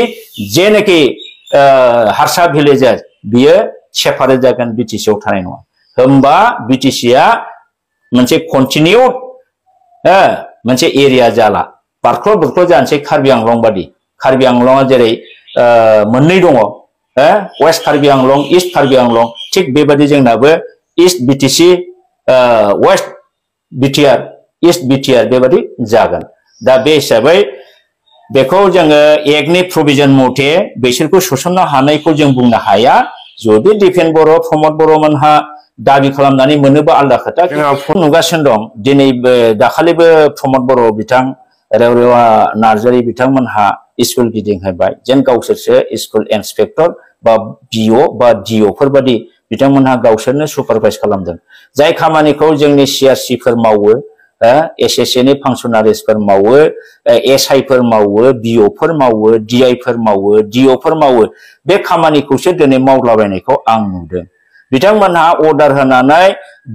जेनाखि हारसा भिलेजेस बियो सेपारेट जागोन BTC आव थानाय नङा होमबा BTC आ मोनसे कन्टिनिउड मोनसे एरिया जाला बारख्ल बुरख्ल जानोसै कार्बि आंलं बादि कार्बि आंलंआ जेरै मोननै दङ वेस्ट कार्बि आंलं ईस्ट कार्बि आंलं थिक बेबादि जोंनाबो east BTC west BTR east BTR बेबादि जागोन दा बे हिसाबै बेखौ जोङो एक्टनि प्रोविजन मथे बिसोरखौ सोसननो हानायखौ जों बुंनो हाया जुदि दिपेन बर' प्रमद बर' मोनहा दाबि खालामनानै मोनोबा आलदा खोथा जों नुगासिनो दं दिनै दाखालिबो प्रमद बर' बिथां रेवरेवा नार्जारी बिथांमोनहा स्कुल गिदिंहैबाय जेन गावसोरसो स्कुल इन्सपेक्टर बा BO बा DO फोरबादि बिथांमोनहा गावसोरनो सुपारभाइज खालामदों जाय खामानिखौ जोंनि CRC फोर मावो एसएसए नि फांक्शनारिसफोर मावो एसआईफोर मावो बिअफोर मावो डिआईफोर मावो डिअफोर मावो बे खामानिखौसो दिनै मावलाबायनायखौ आं नुदों बिथांमोनहा अर्डार होनानै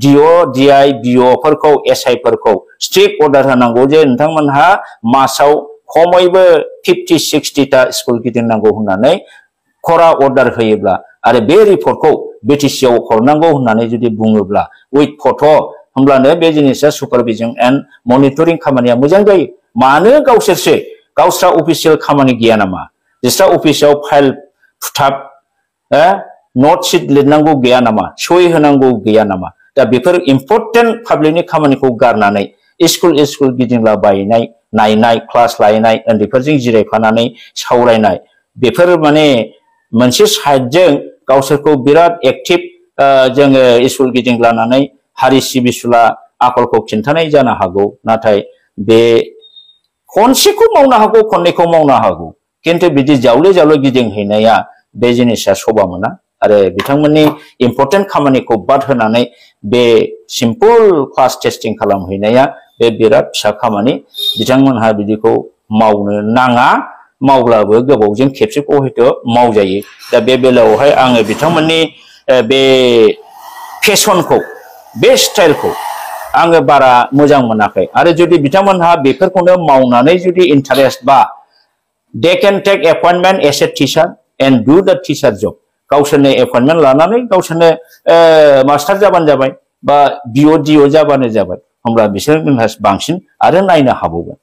डिअ डिआई बिअफोरखौ एसआईफोरखौ स्ट्रिक्ट अर्डार होनांगौ जे नोंथांमोनहा मासाव खमैबो 50-60 ता स्कुल गिदिंनांगौ होननानै खरा अर्डार होयोब्ला आरो बे रिपर्टखौ बिटिसिआव हरनांगौ होननानै जुदि बुङोब्ला उइथ फट' होमब्लानो बे जिनिसा सुपारभिजन एन्ड मनिटरिं खामानिया मोजां जायो मानो गावसोरसो गावस्रा अफिसियेल खामानि गैया नामा बिस्रा अफिसाव फाइल फुथाब नोट शीट लिरनांगौ गैया नामा सही होनांगौ गैया नामा दा बेफोर इम्पोर्टेन्ट पाब्लिकनि खामानिखौ गारनानै स्कुल गिदिंला बायनाय नायनाय क्लास लायनाय उन्दैफोरजों जिरायफानानै सावरायनाय बेफोर माने मोनसे साइडजों गावसोरखौ बिराद एक्टिभ जोङो स्कुल गिदिंलानानै हारि सिबिसुला आखलखौ खिन्थानाय जानो हागौ नाथाय बे खनसेखौ मावनो हागौ खननैखौ मावनो हागौ किन्तु बिदि जावले जावले गिदिंहैनाया बे जिनिसा शोभा मोना आरो बिथांमोननि इम्पोर्टेन्ट खामानिखौ बाद होनानै बे सिम्पल क्लास टेस्टिं खालामहैनाया बे बिराद फिसा खामानि बिथांमोनहा बिदिखौ मावनो नाङा मावब्लाबो गोबावजों खेबसेखौ हयथ' मावजायो दा बे बेलायावहाय आङो बिथांमोननि बे फेशनखौ बे स्टाइलखौ आङो बारा मोजां मोनाखै आरो जुदि बिथांमोनहा बेफोरखौनो मावनानै जुदि इन्टारेस्ट बा they can take appointment as a teacher and do the teacher जब गावसोरनो अपॉइंटमेंट लानानै गावसोरनो मास्टार जाबानो जाबाय बा बिअ डिअ जाबानो जाबाय होमब्ला बिसोर बांसिन आरो नायनो हाबावगोन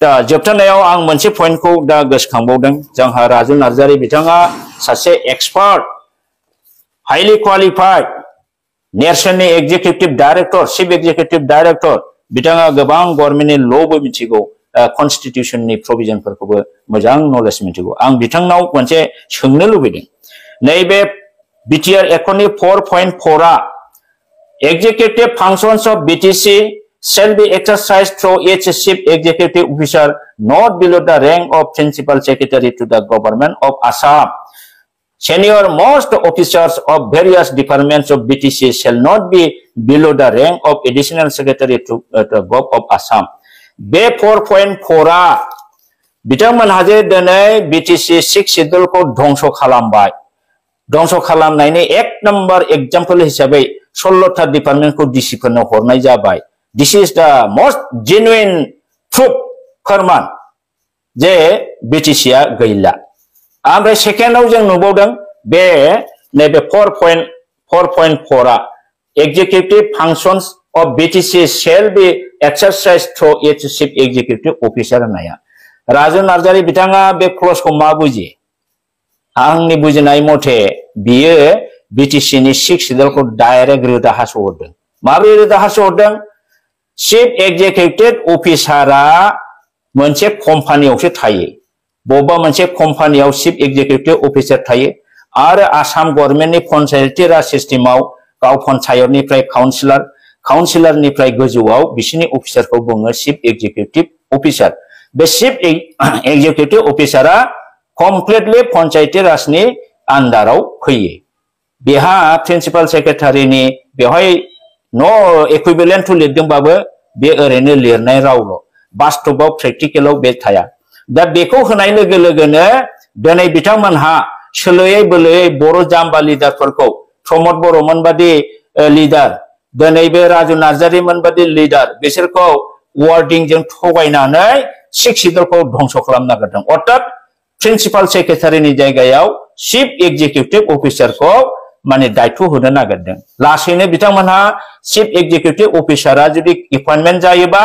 दा जोबथारनायाव आं मोनसे पॉइंटखौ दा गोसोखांबावदों जोंहा राजु नार्जारी बिथाङा सासे एक्सपार्ट हाईली क्वालिफाइड नेरसोननि executive director chief executive director बिथाङा गोबां गभर्नमेन्टनि ल'बो मिथिगौ कन्स्टिट्यूशननि प्रोविजनफोरखौबो मोजां नलेज मिथिगौ आं बिथांनाव मोनसे सोंनो लुबैदों नैबे बिटिआर एक्टनि 4.4 आ executive functions of BTC shall be exercised through each chief executive officer not below the rank of principal secretary to the government of Assam. Senior most officers of various departments of BTC shall not be below the rank of additional secretary to the government of Assam. बे 4.4 आ बिथांमोनहा जे दिनै BTC 6 शेड्यूलखौ ध्वंस खालामबाय ध्वंस खालामनायनि एक नम्बर एग्जाम्पल हिसाबै 16 डिपार्टमेन्टखौ डिसिफोरनो हरनाय जाबाय दिस इज द मोस्ट जेन्युइन प्रूफ फोरमान जे BTC आ गैला ओमफ्राय सेकेन्डआव जों नुबावदों बे नैबे 4.4 आ executive फांक्शन्स of BTC shall be exercised through its chief executive officer होननाया राजु नार्जारी बिथाङा बे क्लजखौ मा बुजियो आंनि बुजिनाय मथे बियो BTC नि 6 शेड्यूलखौ डाइरेक्ट रोदा हासहरदों माबोरै रोदा हासहरदों चिफ एक्जिक्यूटिव अफिसारा मोनसे कम्पानियावसो थायो बबेबा मोनसे कम्पानियाव चिफ एक्जिक्यूटिव अफिसार थायो आरो आसाम गभर्नमेन्टनि पन्चायती राज सिस्टेमाव गाव पन्चायतनिफ्राय काउन्सिलरनिफ्राय गोजौआव बिसिनि अफिसारखौ बुङो चिफ एक्जिक्यूटिव अफिसार बे चिफ एक्जिक्यूटिव अफिसारा कमप्लिटली पन्चायती राजनि आन्डाराव फैयो बेहा प्रिन्सिपाल सेक्रेटारिनि बेवहाय नो इक्विवेलेन्ट टु लिरदोंबाबो बे ओरैनो लिरनाय रावल बास्तबाव प्रेक्टिकेलाव बे थाया दा बेखौ होनाय लोगो लोगोनो दिनै बिथांमोनहा सोलोयै बोलोयै बर' जाम्बा लिडारफोरखौ प्रमद बर'मोन बादि लिडार दिनै बे राजु नार्जारीमोन बादि लिडार बिसोरखौ वार्डिंजों थगायनानै 6 शेड्यूलखौ ध्वंस खालामनो नागिरदों अर्थात प्रिन्सिपाल सेक्रेटारिनि जायगायाव चिफ एक्जिक्यूटिव अफिसारखौ माने दायित्व होनो नागिरदों लासैनो बिथांमोनहा चिफ एक्जिक्यूटिव अफिसारा जुदि एपइन्टमेन्ट जायोबा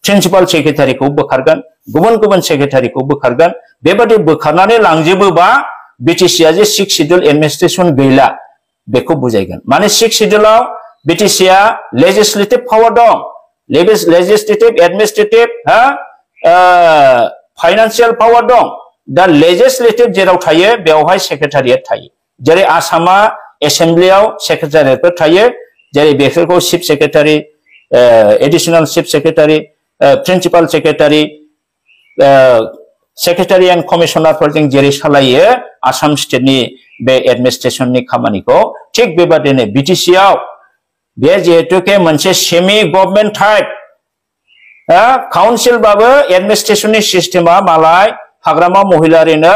प्रिन्सिपाल सेक्रेटारिखौ बोखारगोन गुबुन गुबुन सेक्रेटारिखौ बोखारगोन बेबादि बोखारनानै लांजोबोबा BTC आ जे 6 शेड्यूल एडमिनिस्ट्रेशन गैला बेखौ बुजायगोन माने 6 शेड्यूलाव BTC आ लेजिस्लेटिव पावर दं लेजिस्लेटिव एडमिनिस्ट्रेटिव फाइनेंशियल पावर दं दा लेजिस्लेटिव जेराव थायो बेवहाय सेक्रेटारियेट थायो जेरै आसामा एसेम्बलियाव सेक्रेटारियेटफोर थायो जेरै बेफोरखौ chief secretary additional chief secretary principal secretary secretary and कमिशनारफोरजों जेरै सालायो आसाम स्टेटनि बे एडमिनिस्ट्रेशननि खामानिखौ थिक बेबादिनो BTC आव बे जिहेतुके मोनसे सेमि गभर्नमेंट टाइप काउन्सिल बाबो एडमिनिस्ट्रेशननि सिस्टेमा मालाय हाग्रामा महिलारिनो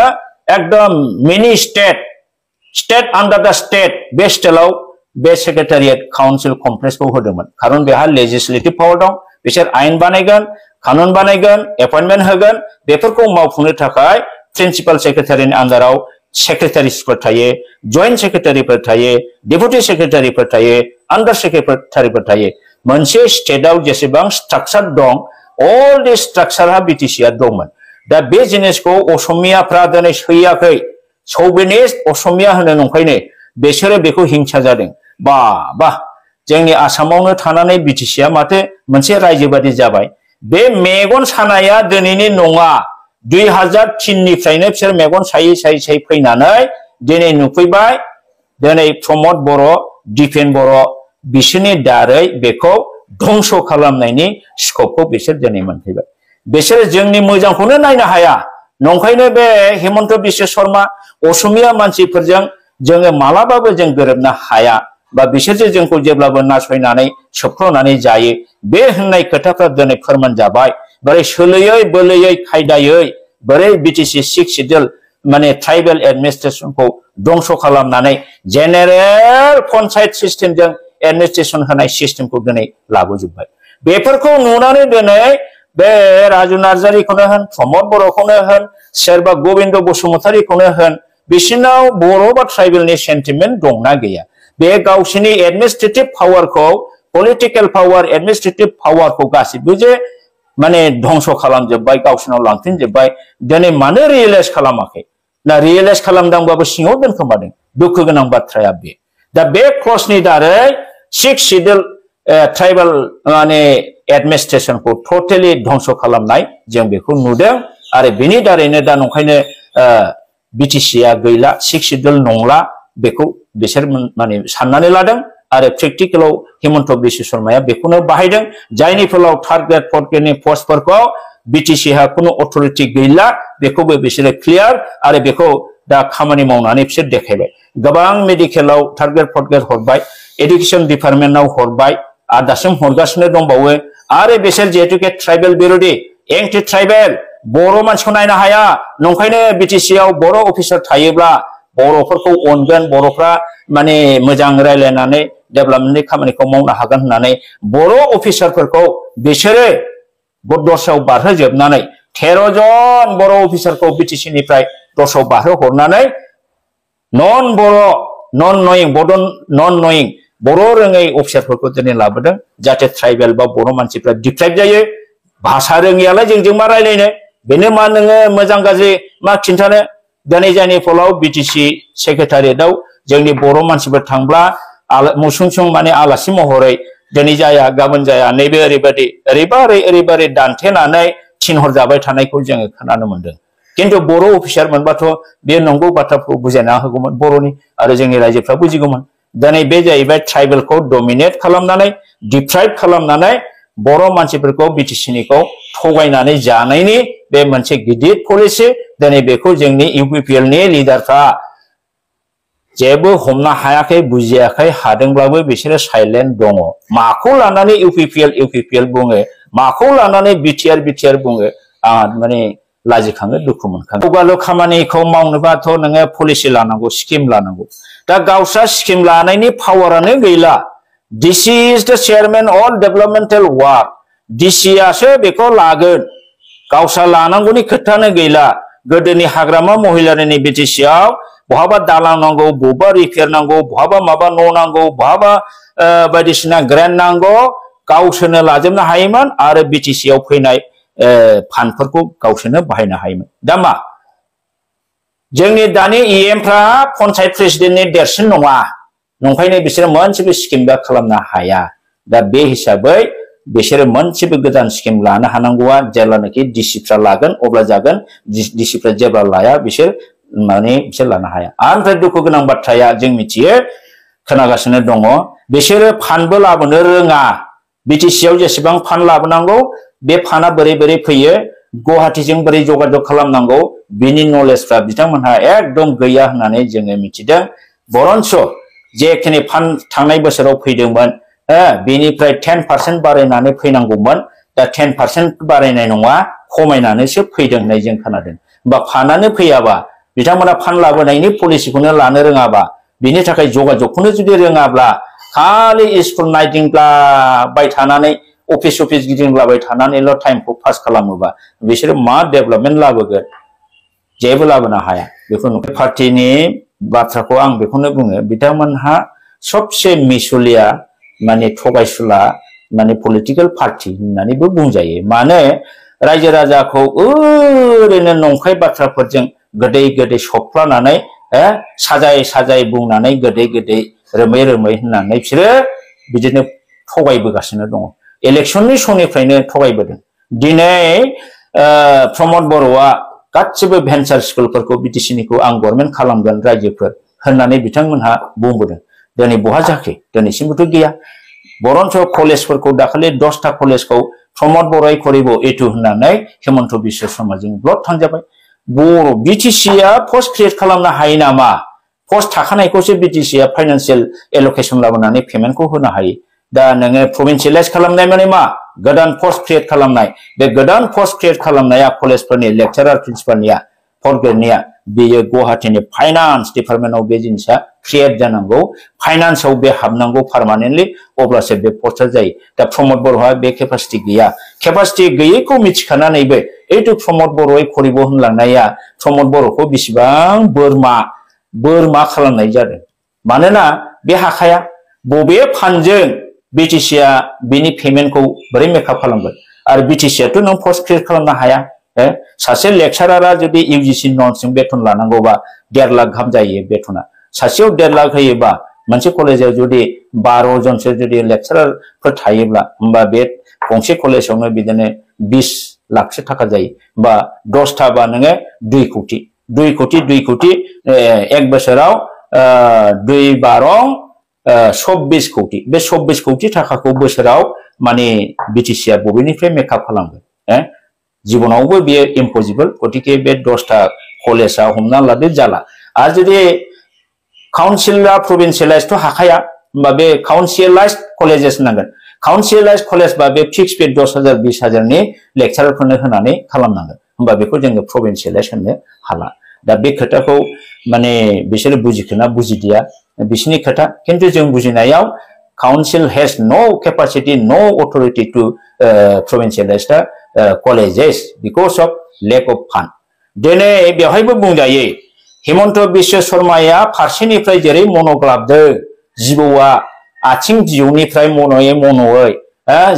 एकदम मिनि स्टेट अंडर द स्टेट बे स्टेटआव बे सेक्रेटारियेट काउन्सिल कमप्लेक्सखौ होदोंमोन खारन बेहा लेजिस्लेटिभ पावर दं बिसोर आयेन बानायगोन कानुन बानायगोन एपइन्टमेन्ट होगोन बेफोरखौ मावफुंनो थाखाय प्रिन्सिपाल सेक्रेटारिनि आन्डाराव सेक्रेटारिसफोर थायो जइन्ट सेक्रेटारिफोर थायो डेपुटि सेक्रेटारिफोर थायो आन्डार सेक्रेटारिफोर थायो मोनसे स्टेटआव जेसेबां स्ट्राक्चार दं अल दि स्ट्राक्चारहा बिटिसिआ दंमोन दा बे जिनिसखौ असमियाफ्रा दिनै सैयाखै शौविनिस्ट असमिया होनो नंखायनो बिसोरो बेखौ हिंसा जादों बा जोंनि आसामावनो थानानै बिटिसिआ माथो मोनसे रायजो बादि जाबाय बे मेगन सानाया दिनैनि नङा 2003 निफ्रायनो बिसोर मेगन सायै फैनानै दिनै नुफैबाय दिनै प्रमद बर' दिपेन बर' बिसोरनि दारै बेखौ धंस खालामनायनि स्कपखौ बिसोर दिनै मोनफैबाय बिसोर जोंनि मोजांखौनो नायनो हाया नंखायनो बे हेमन्त बिश्व शर्मा असमिया मानसिफोरजों जोङो मालाबाबो जों गोरोबनो हाया बा बिसोरजों जोंखौ जेब्लाबो नासयनानै सोबख्ल'नानै जायो बे होननाय खोथाफ्रा दिनै फोरमान जाबाय बोरै सोलोयै बोलोयै खायदायै बोरै बिटिसि 6 सिडुल माने ट्राइबेल एडमिनिस्ट्रेशनखौ धंस खालामनानै जेनेरेल पन्चायत सिस्टेमजों एडमिनिस्ट्रेशन होनाय सिस्टेमखौ दिनै लाबोजोबबाय बेफोरखौ नुनानै दिनै बे राजु नार्जारिखौनो होन प्रमद बर'खौनो होन सोरबा गोविन्द बसुमतारीखौनो होन बिसोरनाव बर' बा ट्राइबेलनि सेन्टिमेन्ट दंना गैया बे गावसिनि एडमिनिस्ट्रेटिभ पावारखौ पलिटिकल पावार एडमिनिस्ट्रेटिभ पावारखौ गासिबो जे माने धंस खालामजोबबाय गावसिनाव लांफिनजोबबाय दिनै मानो रियेलाइज खालामाखै ना रियेलाइज खालामदोंबाबो सिङाव दोनखोमादों दुखु गोनां बाथ्राया बे दा बे क्लजनि दारै 6 सिडुल ट्राइबेल माने एडमिनिस्ट्रेशनखौ टोटली धंस खालामनाय जों बेखौ नुदों आरो बेनि दारैनो दा नंखायनो बिटिसिआ गैला 6 सिडुल नंला बेखौ बिसोर माने साननानै लादों आरो प्रेक्टिकलाव हेमन्त बिश्व शर्माया बेखौनो बाहायदों जायनि फलाव 3rd ग्रेड 4th ग्रेडनि पोस्टफोरखौ बिटिसिहा खुनु अथरिटी गैला बेखौबो बिसोरो क्लियार आरो बेखौ दा खामानि मावनानै बिसोर देखायबाय गोबां मेडिकेलाव 3rd ग्रेड 4th ग्रेड हरबाय एडुकेशन डिपार्टमेन्टआव हरबाय आरो दासिम हरगासिनो दंबावो आरो बिसोर जिहेतुके ट्राइबेल बिरोधी एंटि ट्राइबेल बर' मानसिखौ नायनो हाया नंखायनो बिटिसिआव बर' अफिसार थायोब्ला बर'फोरखौ अनगोन बर'फ्रा माने मोजां रायलायनानै डेभेलपमेन्टनि खामानिखौ मावनो हागोन होननानै बर' अफिसारफोरखौ बिसोरो दस्रायाव बारहोजोबनानै 13 जन बर' अफिसारखौ बिटिसिनिफ्राय दस्रायाव बारहोहरनानै नन नयिं बर' रोङै अफिसारफोरखौ दिनै लाबोदों जाहाथे ट्राइबेल बा बर' मानसिफ्रा डिप्राइभ जायो भाषा रोङियालाय जोंजों मा रायलायनो बेनो मा नोङो मोजां गाज्रि मा खिन्थानो दिनै जायनि फलाव बिटिसि सेक्रेटारियेटआव जोंनि बर' मानसिफोर थांब्ला मुसुंसुं माने आलासि महरै दिनै जाया गाबोन जाया नैबे ओरैबारै दानथेनानै थिनहरजाबाय थानायखौ जोङो खोनानो मोनदों किन्तु बर' अफिसार मोनबाथ' बे नंगौ बाथ्राखौ बुजायना होगौमोन बर'नि आरो जोंनि रायजोफ्रा बुजिगौमोन दिनै बे जाहैबाय ट्राइबेलखौ डमिनेट खालामनानै डिप्राइभ खालामनानै बर' मानसिफोरखौ बिटिसिनिखौ थगायनानै जानायनि बे मोनसे गिदिर पलिसि दिनै बेखौ जोंनि इउपिपिएलनि लिडारफ्रा जेबो हमनो हायाखै बुजियाखै हादोंब्लाबो बिसोरो साइलेन्ट दङ माखौ लानानै इउपिपिएल बुङो माखौ लानानै बिटिआर बुङो आं माने लाजिखाङो दुखु मोनखाङो जौगालु खामानिखौ मावनोबाथ' नोङो पलिसि लानांगौ स्किम लानांगौ दा गावस्रा स्किम लानायनि पावारानो गैला डिसि इज द चेयारमेन अफ डेभेलपमेन्टेल वार्क डिसिआसो बेखौ लागोन गावस्रा लानांगौनि खोथानो गैला गोदोनि हाग्रामा महिलारिनि बिटिसिआव बहाबा दालां नांगौ बहाबा रिपेयार नांगौ बहाबा माबा न' नांगौ बहाबा बायदिसिना ग्रेन्ट नांगौ गावसोरनो लाजोबनो हायोमोन आरो बिटिसिआव फैनाय फान्डफोरखौ गावसोरनो बाहायनो हायोमोन दा मा जोंनि दानि इएमफ्रा पन्चायत प्रेसिडेन्टनि देरसिन नङा नंखायनो बिसोरो मोनसेबो स्किम खालामनो हाया दा बे हिसाबै बिसोरो मोनसेबो गोदान स्किम लानो हानांगौआ जेब्लानाखि डिसिफ्रा लागोन अब्ला जागोन डिसिफ्रा जेब्ला लाया बिसोर लानो हाया ओमफ्राय दुखु गोनां बाथ्राया जों मिथियो खोनागासिनो दङ बिसोरो फान्डबो लाबोनो रोङा बिटिसिआव जेसेबां फान्ड लाबोनांगौ बे फान्डआ बोरै फैयो गुवाहाटीजों बोरै जगाजग खालामनांगौ बिनि नलेजफ्रा बिथांमोनहा एकदम गैया होननानै जोङो मिथिदों बरन्स जेखिनि फान्ड थांनाय बोसोराव फैदोंमोन बेनिफ्राय 10% बारायनानै फैनांगौमोन दा 10% बारायनाय नङा खमायनानैसो फैदों होननाय जों खोनादों बा फानानो फैयाबा बिथांमोना फान लाबोनायनि पलिसिखौनो लानो रोङाबा बिनि थाखाय जगाजगखौनो जुदि रोङाब्ला खालि स्कुल नायदिंब्लाबाय थानानै अफिस गिदिंब्लाबाय थानानैल' टाइमखौ पास खालामोबा बिसोरो मा डेभेलपमेन्ट लाबोगोन जेबो लाबोनो हाया बेखौ पार्टीनि बाथ्राखौ आं बेखौनो बुङो बिथांमोनहा सबसे मिसुलिया माने थगायसुला माने पलिटिकल पार्टी होननानैबो बुंजायो माने रायजो राजाखौ ओरैनो नंखाय बाथ्राफोरजों गोदै गोदै सफ्लानानै साजाय बुंनानै गोदै रोमै होननानै बिसोरो बिदिनो थगायबोगासिनो दङ इलेक्शननि समनिफ्रायनो थगायबोदों दिनै प्रमद बर'आ गासिबो भेन्सार स्कुलफोरखौ बिटिसिनिखौ आं गभर्नमेन्ट खालामगोन रायजोफोर होननानै बिथांमोनहा बुंबोदों दिनै बहा जाखो दिनैसिमबोथ' गैया बरन्स कलेजफोरखौ दाखालि 10टा कलेजखौ प्रमद बर'आ करिब एटु होननानै हेमन्त बिश्व शर्माजों ब्लड थांजाबाय बर' बिटिसिआ पस्ट क्रिएट खालामनो हायो नामा पस्ट थाखानायखौसो बिटिसिआ फाइनान्सियेल एलकेशन लाबोनानै पेमेन्टखौ होनो हायो दा नोङो प्रभिन्सियेलाइज खालामनाय माने मा गोदान पस्ट क्रिएट खालामनाय बे गोदान पस्ट क्रिएट खालामनाया कलेजफोरनि लेक्चारार प्रिन्सिपालनिया फोर्थ ग्रेडनिया बेयो गुवाहाटीनि फाइनान्स डिपार्टमेन्टआव बे जिनिसा क्रिएट जानांगौ फाइनान्सआव बे हाबनांगौ पार्मानेन्टलि अब्लासो बे पस्टआ जायो दा प्रमद बर'हा बे केपासिटी गैया केपासिटी गैयैखौ मिथिखानानैबो एटु प्रमद बर'आ करिब होनलांनाया प्रमद बर'खौ बेसेबां बोरमा खालामनाय जादों मानोना बे हाखाया बबे फान्डजों बिटिसिआ बिनि पेमेन्टखौ बोरै मेकआप खालामगोन आरो बिटिसिआथ' नों पस्ट क्रिएट खालामनो हाया सासे लेक्चारारा जुदि इउजिसि नर्मजों बेथन लानांगौबा 1.5 लाख गाहाम जायो बेथना सासेयाव 1.5 लाख होयोबा मोनसे कलेजाव जुदि 12 जनसो जुदि लेक्चारारफोर थायोब्ला होमबा बे गंसे कलेजावनो बिदिनो 20 लाखसो थाखा जायो बा 10टा बा नोङो 2 कोटी एक बोसोराव 2 24 कोटी बे 24 कोटी थाखाखौ बोसोराव माने बिटिसिआ बबेनिफ्राय मेकआप खालामगोन जीवनावबो बेयो इम्पसिबल गतिके बे 10टा कलेजा हमना लादो जाला आरो जुदि काउन्सिलआ प्रोभिन्सियेलाइजथ' हाखाया होमबा बे काउन्सियेलाइज्ड कलेजेस नांगोन काउन्सियेलाइज्ड कलेज बा बे फिक्स पे 10,000 20,000 नि लेक्चारफोरनो होनानै खालामनांगोन होमबा बेखौ जोङो प्रोभिन्सियेलाइज होननो हाला दा बे खोथाखौ माने बिसोरो बुजिखोना बुजिदिया बिसिनि खोथा किन्तु जों बुजिनायाव council has no capacity no authority to provincialize the colleges because of lack of fund दिनै बेवहायबो बुंजायो हेमन्त बिश्व शर्माया फारसेनिफ्राय जेरै मनग्लाबदों जिबौआ आथिं जिउनिफ्राय मन'यै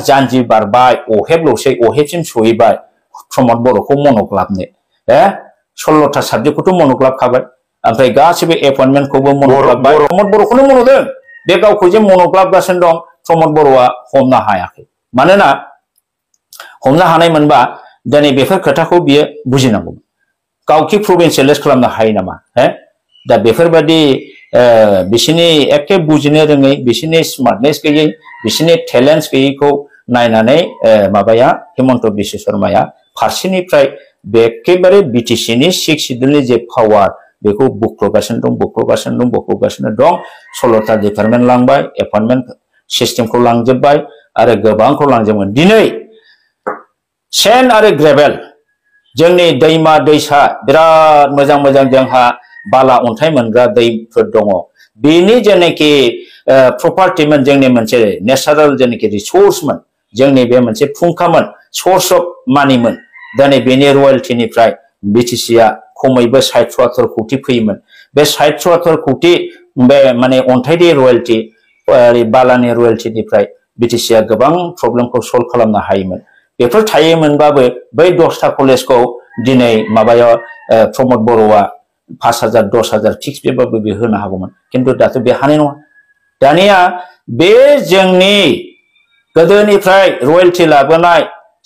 जानजि बारबाय अहेबल'सै अहेबसिम सहैबाय प्रमद बर'खौ मनग्लाबनो 16टा साबजेक्टखौथ' मनग्लाबखाबाय ओमफ्राय गासिबो एपइन्टमेन्टखौबो मनग्लाबबाय प्रमद बर'खौनो मन'दों बे गावखौ जे मनग्लाबगासिनो दं प्रमद बर'आ हमनो हायाखै मानोना हमनो हानाय मोनबा दिनै बेफोर खोथाखौ बियो बुजिनांगौ गावखि प्रोभिन्सियेलाइज खालामनो हायो नामा दा बेफोरबायदि बिसिनि एखे बुजिनो रोङै बिसिनि स्मार्टनेस गैयै बिसिनि टेलेन्ट्स गैयैखौ नायनानै माबाया हेमन्त बिश्व शर्माया फारसेनिफ्राय बे एखेबारे बिटिसिनि 6 सिडुलनि जे पावार बेखौ बुख्रुगासिनो दं 16टा डिपार्टमेन्ट लांबाय एपइन्टमेन्ट सिस्टेमखौ लांजोबबाय आरो गोबांखौ लांजोबगोन दिनै सेन्ड आरो ग्रेभेल जोंनि दैमा दैसा बिराद मोजां जोंहा बाला अन्थाइ मोनग्रा दैफोर दङ बेनि जेनाखि प्रपार्टिमोन जोंनि मोनसे नेचारेल जेनाखि रिसोर्समोन जोंनि बे मोनसे फुंखामोन सोर्स अफ मानिमोन दिनै बेनि रयेल्टिनिफ्राय बिटिसिआ खमैबो 60-72 कोटी फैयोमोन बे 60-72 कोटी बे माने अन्थाइनि रयेल्टि बालानि रयेल्टिनिफ्राय बिटिसिआ गोबां प्रब्लेमखौ सल्भ खालामनो हायोमोन बेफोर थायोमोनबाबो बै 10टा कलेजखौ दिनै माबायाव प्रमद बर'आ 5,000 10,000 फिक्स बेबाबो बे होनो हागौमोन किन्तु दाथ' बे हानाय नङा दानिया बे जोंनि गोदोनिफ्राय रयेल्टि लाबोनाय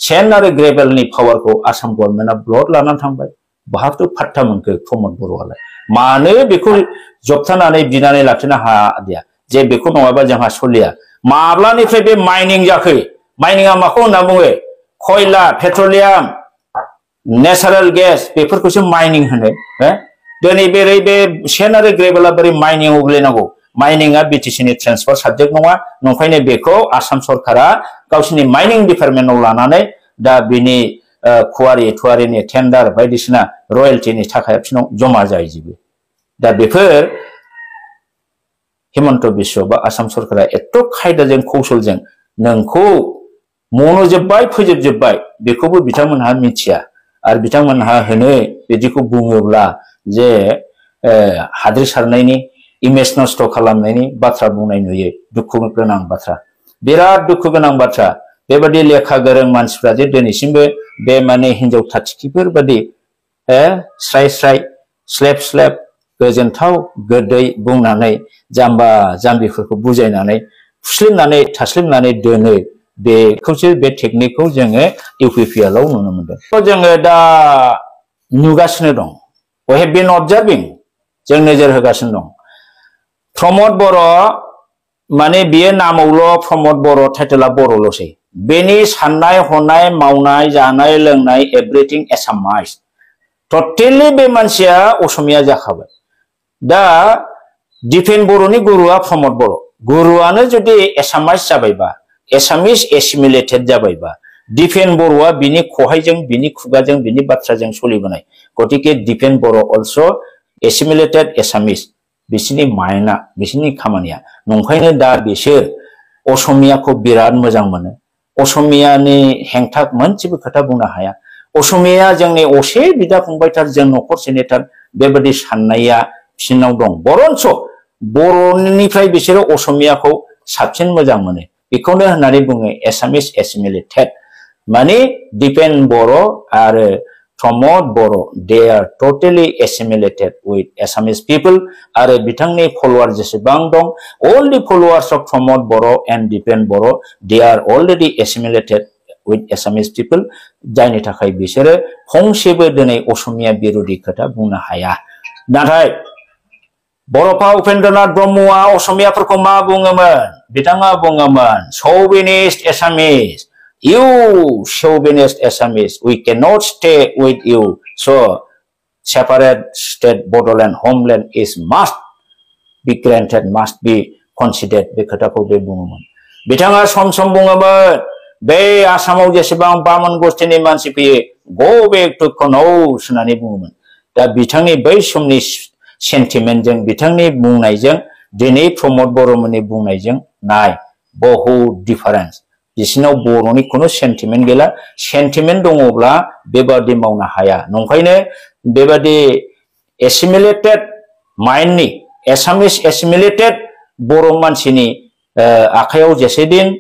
सेन्ड आरो ग्रेभेलनि पावारखौ आसाम गभर्नमेन्टआ ब्लड लानानै थांबाय बहाथ' फात्ता मोनखो प्रमद बर'आलाय मानो बेखौ जोबथानानै बिनानै लाखिनो हादिया जे बेखौ नङाबा जोंहा सलिया माब्लानिफ्राय बे माइनिं जाखो माइनिंआ माखौ होनना बुङो खयला पेट्रलियाम नेचारेल गेस बेफोरखौसो माइनिं होनो दिनै बे सेन्ड आरो ग्रेभेलआ बोरै माइनिंआव गोग्लैनांगौ माइनिंआ बिटिसिनि ट्रेन्सफार साबजेक्ट नङा नंखायनो बेखौ आसाम सरकारा गावसिनि माइनिं डिपार्टमेन्टआव लानानै दा बिनि कुवारि थुवारिनि टेन्डार बायदिसिना रयेल्टिनि थाखाय बिसिनाव जमा जाहैजोबो दा बेफोर हिमन्त बिश्व बा आसाम सरकारा एथ' खायदाजों कौशलजों नोंखौ मनोजोब्बाय फोजोबजोब्बाय बेखौबो बिथांमोनहा मिथिया आरो बिथांमोनहा होनो बिदिखौ बुङोब्ला जे हाद्रि सारनायनि इमेज नष्ट खालामनायनि बाथ्रा बुंनाय नुयो दुखु गोनां बाथ्रा बिराद दुखु गोनां बाथ्रा बेबादि लेखा गोरों मानसिफ्रा जे दिनैसिमबो बे माने हिनजाव थाथिखिफोर बादि स्राय स्राय स्लेब स्लेब गोजोनथाव गोदै बुंनानै जाम्बा जाम्बिफोरखौ बुजायनानै फुस्लिमनानै थास्लिमनानै दोनो बेखौसो बे टेकनिकखौ जोङो इउपिपिएल आव नुनो मोनदों जोङो दा नुगासिनो दं we have been observing जों नोजोर होगासिनो दं प्रमद बर' माने बियो नामावल' प्रमद बर' टाइटेला बर'ल'सै बेनि साननाय हनाय मावनाय जानाय लोंनाय एभ्रिथिं एसामाइज टटेलि बे मानसिया असमिया जाखाबाय दा दिपेन बर'नि गुरुआ प्रमद बर' गुरुआनो जुदि एसामाइज जाबायबा एसामिस एसिमिलेटेड जाबायबा दिपेन बर'आ बिनि खहायजों बिनि खुगाजों बिनि बाथ्राजों सोलिबोनाय गतिके दिपेन बर' अलसो एसिमिलेटेड एसामिस बिसिनि माइन्डआ बिसिनि खामानिया नंखायनो दा बिसोर असमियाखौ बिराद मोजां मोनो असमियानि हेंथा मोनसेबो खोथा बुंनो हाया असमिया जोंनि असे बिदा फंबायथार जों न'खरसेनिथार बेबादि साननाया बिसिनाव दं बरन्स बर'निफ्राय बिसोरो असमियाखौ साबसिन मोजां मोनो बेखौनो होननानै बुङो एसामिस एसिमिलेटेड माने दिपेन बर' आरो प्रमद बर' they are totally assimilated with Assamese people आरो बिथांनि फलोवार जेसेबां दं all the followers of Pramod Boro' and Dipen Bodo' they are already assimilated with Assamese people जायनि थाखाय बिसोरो फंसेबो दिनै असमिया बिरोधी खोथा बुंनो हाया नाथाय बर'फा उपेन्द्रनाथ ब्रह्मआ असमियाफोरखौ मा बुङोमोन बिथाङा बुङोमोन chauvinist Assamese you chauvinist Assamese we cannot stay with you so separate state Bodoland homeland is must be granted must be considered बे खोथाखौ बे बुङोमोन बिथाङा सम सम बुङोमोन बे आसामाव जेसेबां बामन गोष्ठीनि मानसि फैयो go back to Kannauj होननानै बुङोमोन दा बिथांनि बै समनि सेन्टिमेन्टजों बिथांनि बुंनायजों दिनै प्रमद बर'मोननि बुंनायजों नाय बहुद डिफारेन्स बिसिनाव बर'नि खुनु सेन्टिमेन्ट गैला सेन्टिमेन्ट दङब्ला बेबादि मावनो हाया नंखायनो बेबादि एसिमिलेटेड माइन्डनि एसामिस एसिमिलेटेड बर' मानसिनि आखायाव जेसेदिन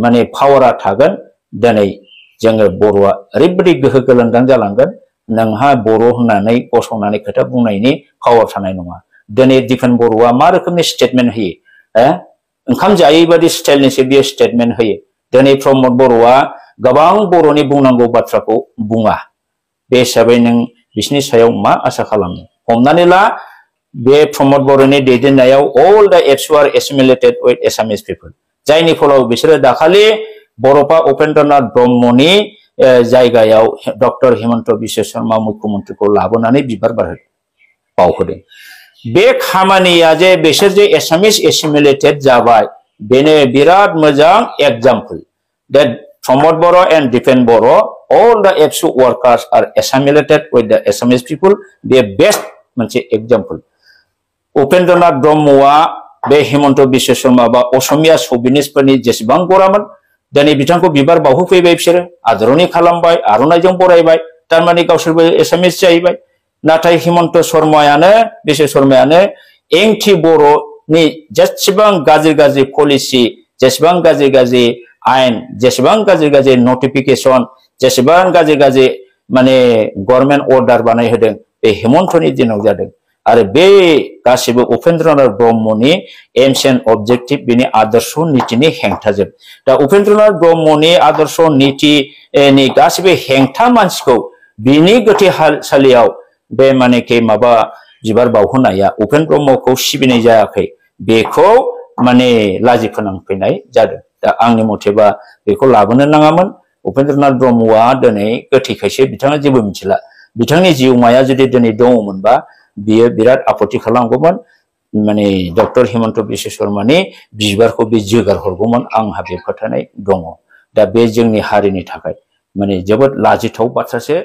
माने पावारा थागोन दिनै जोङो बर'आ ओरैबादि गोहो गोलोंदां जालांगोन नोंहा बर' होननानै गसंनानै खोथा बुंनायनि पावार थानाय नङा दिनै दिपेन बर'आ मा रोखोमनि स्टेटमेन्ट होयो ओंखाम जायै बादि स्टाइलनिसो बियो स्टेटमेन्ट होयो दिनै प्रमद बर'आ गोबां बर'नि बुंनांगौ बाथ्राखौ बुङा बे हिसाबै नों बिसिनि सायाव मा आसा खालामनो हमनानै ला बे प्रमद बर'नि दैदेननायाव all the ABSU are assimilated with Assamese people जायनि फलाव बिसोरो दाखालि बर'फा उपेन्द्रनाथ ब्रह्मनि जायगायाव डक्टर हिमन्त बिश्व शर्मा मुख्यमन्त्रीखौ लाबोनानै बिबार बावहोदों बे खामानिया जे बिसोर जे एसामिस एसिमिलेटेड जाबाय बेनो बिराद मोजां example that Pramod Boro' and Dipen Boro' all the ABSU workers are assimilated with the Assamese people बे बेस्ट मोनसे एग्जाम्पल उपेन्द्रनाथ ब्रह्मआ बे हिमन्त बिश्व शर्मा बा असमिया शौभिनिस्टफोरनि जेसेबां गरामोन दिनै बिथांखौ बिबार बावहोफैबाय बिसोरो आदरनि खालामबाय आर'नाइजों बरायबाय थारमाने गावसोरबो एसामिस जाहैबाय नाथाय हिमन्त शर्मायानो बिश्व शर्मायानो एंटि बर'नि जेसेबां गाज्रि गाज्रि पलिसि जेसेबां गाज्रि गाज्रि आयेन जेसेबां गाज्रि गाज्रि नटिफिकेशन जेसेबां गाज्रि गाज्रि माने गभर्नमेन्ट अर्डार बानायहोदों बे हिमन्तनि दिनाव जादों आरो बे गासिबो उपेन्द्रनाथ ब्रह्मनि एम्स एन्ड अबजेक्टिभ बिनि आदर्श नीतिनि हेंथाजोब दा उपेन्द्रनाथ ब्रह्मनि आदर्श नीतिनि गासिबो हेंथा मानसिखौ बिनि गोथैसालियाव बे मानेकि माबा बिबार बावहोनाया उपेन्द्र ब्रह्मखौ सिबिनाय जायाखै बेखौ माने लाजि फोनांफैनाय जादों दा आंनि मथेबा बेखौ लाबोनो नाङामोन उपेन्द्रनाथ ब्रह्मआ दिनै गोथैखायसो बिथाङा जेबो मिथिला बिथांनि जिउमाया जुदि दिनै दङमोनबा बियो बिराद आपत्ति खालामगौमोन माने डॉक्टर हिमंत बिश्व शर्मानि बिबारखौ बे जोगार हरगौमोन आंहा बे फोथायनाय दङ। दा बे जोंनि हारिनि थाखाय माने जोबोद लाजिथाव बाथ्रासो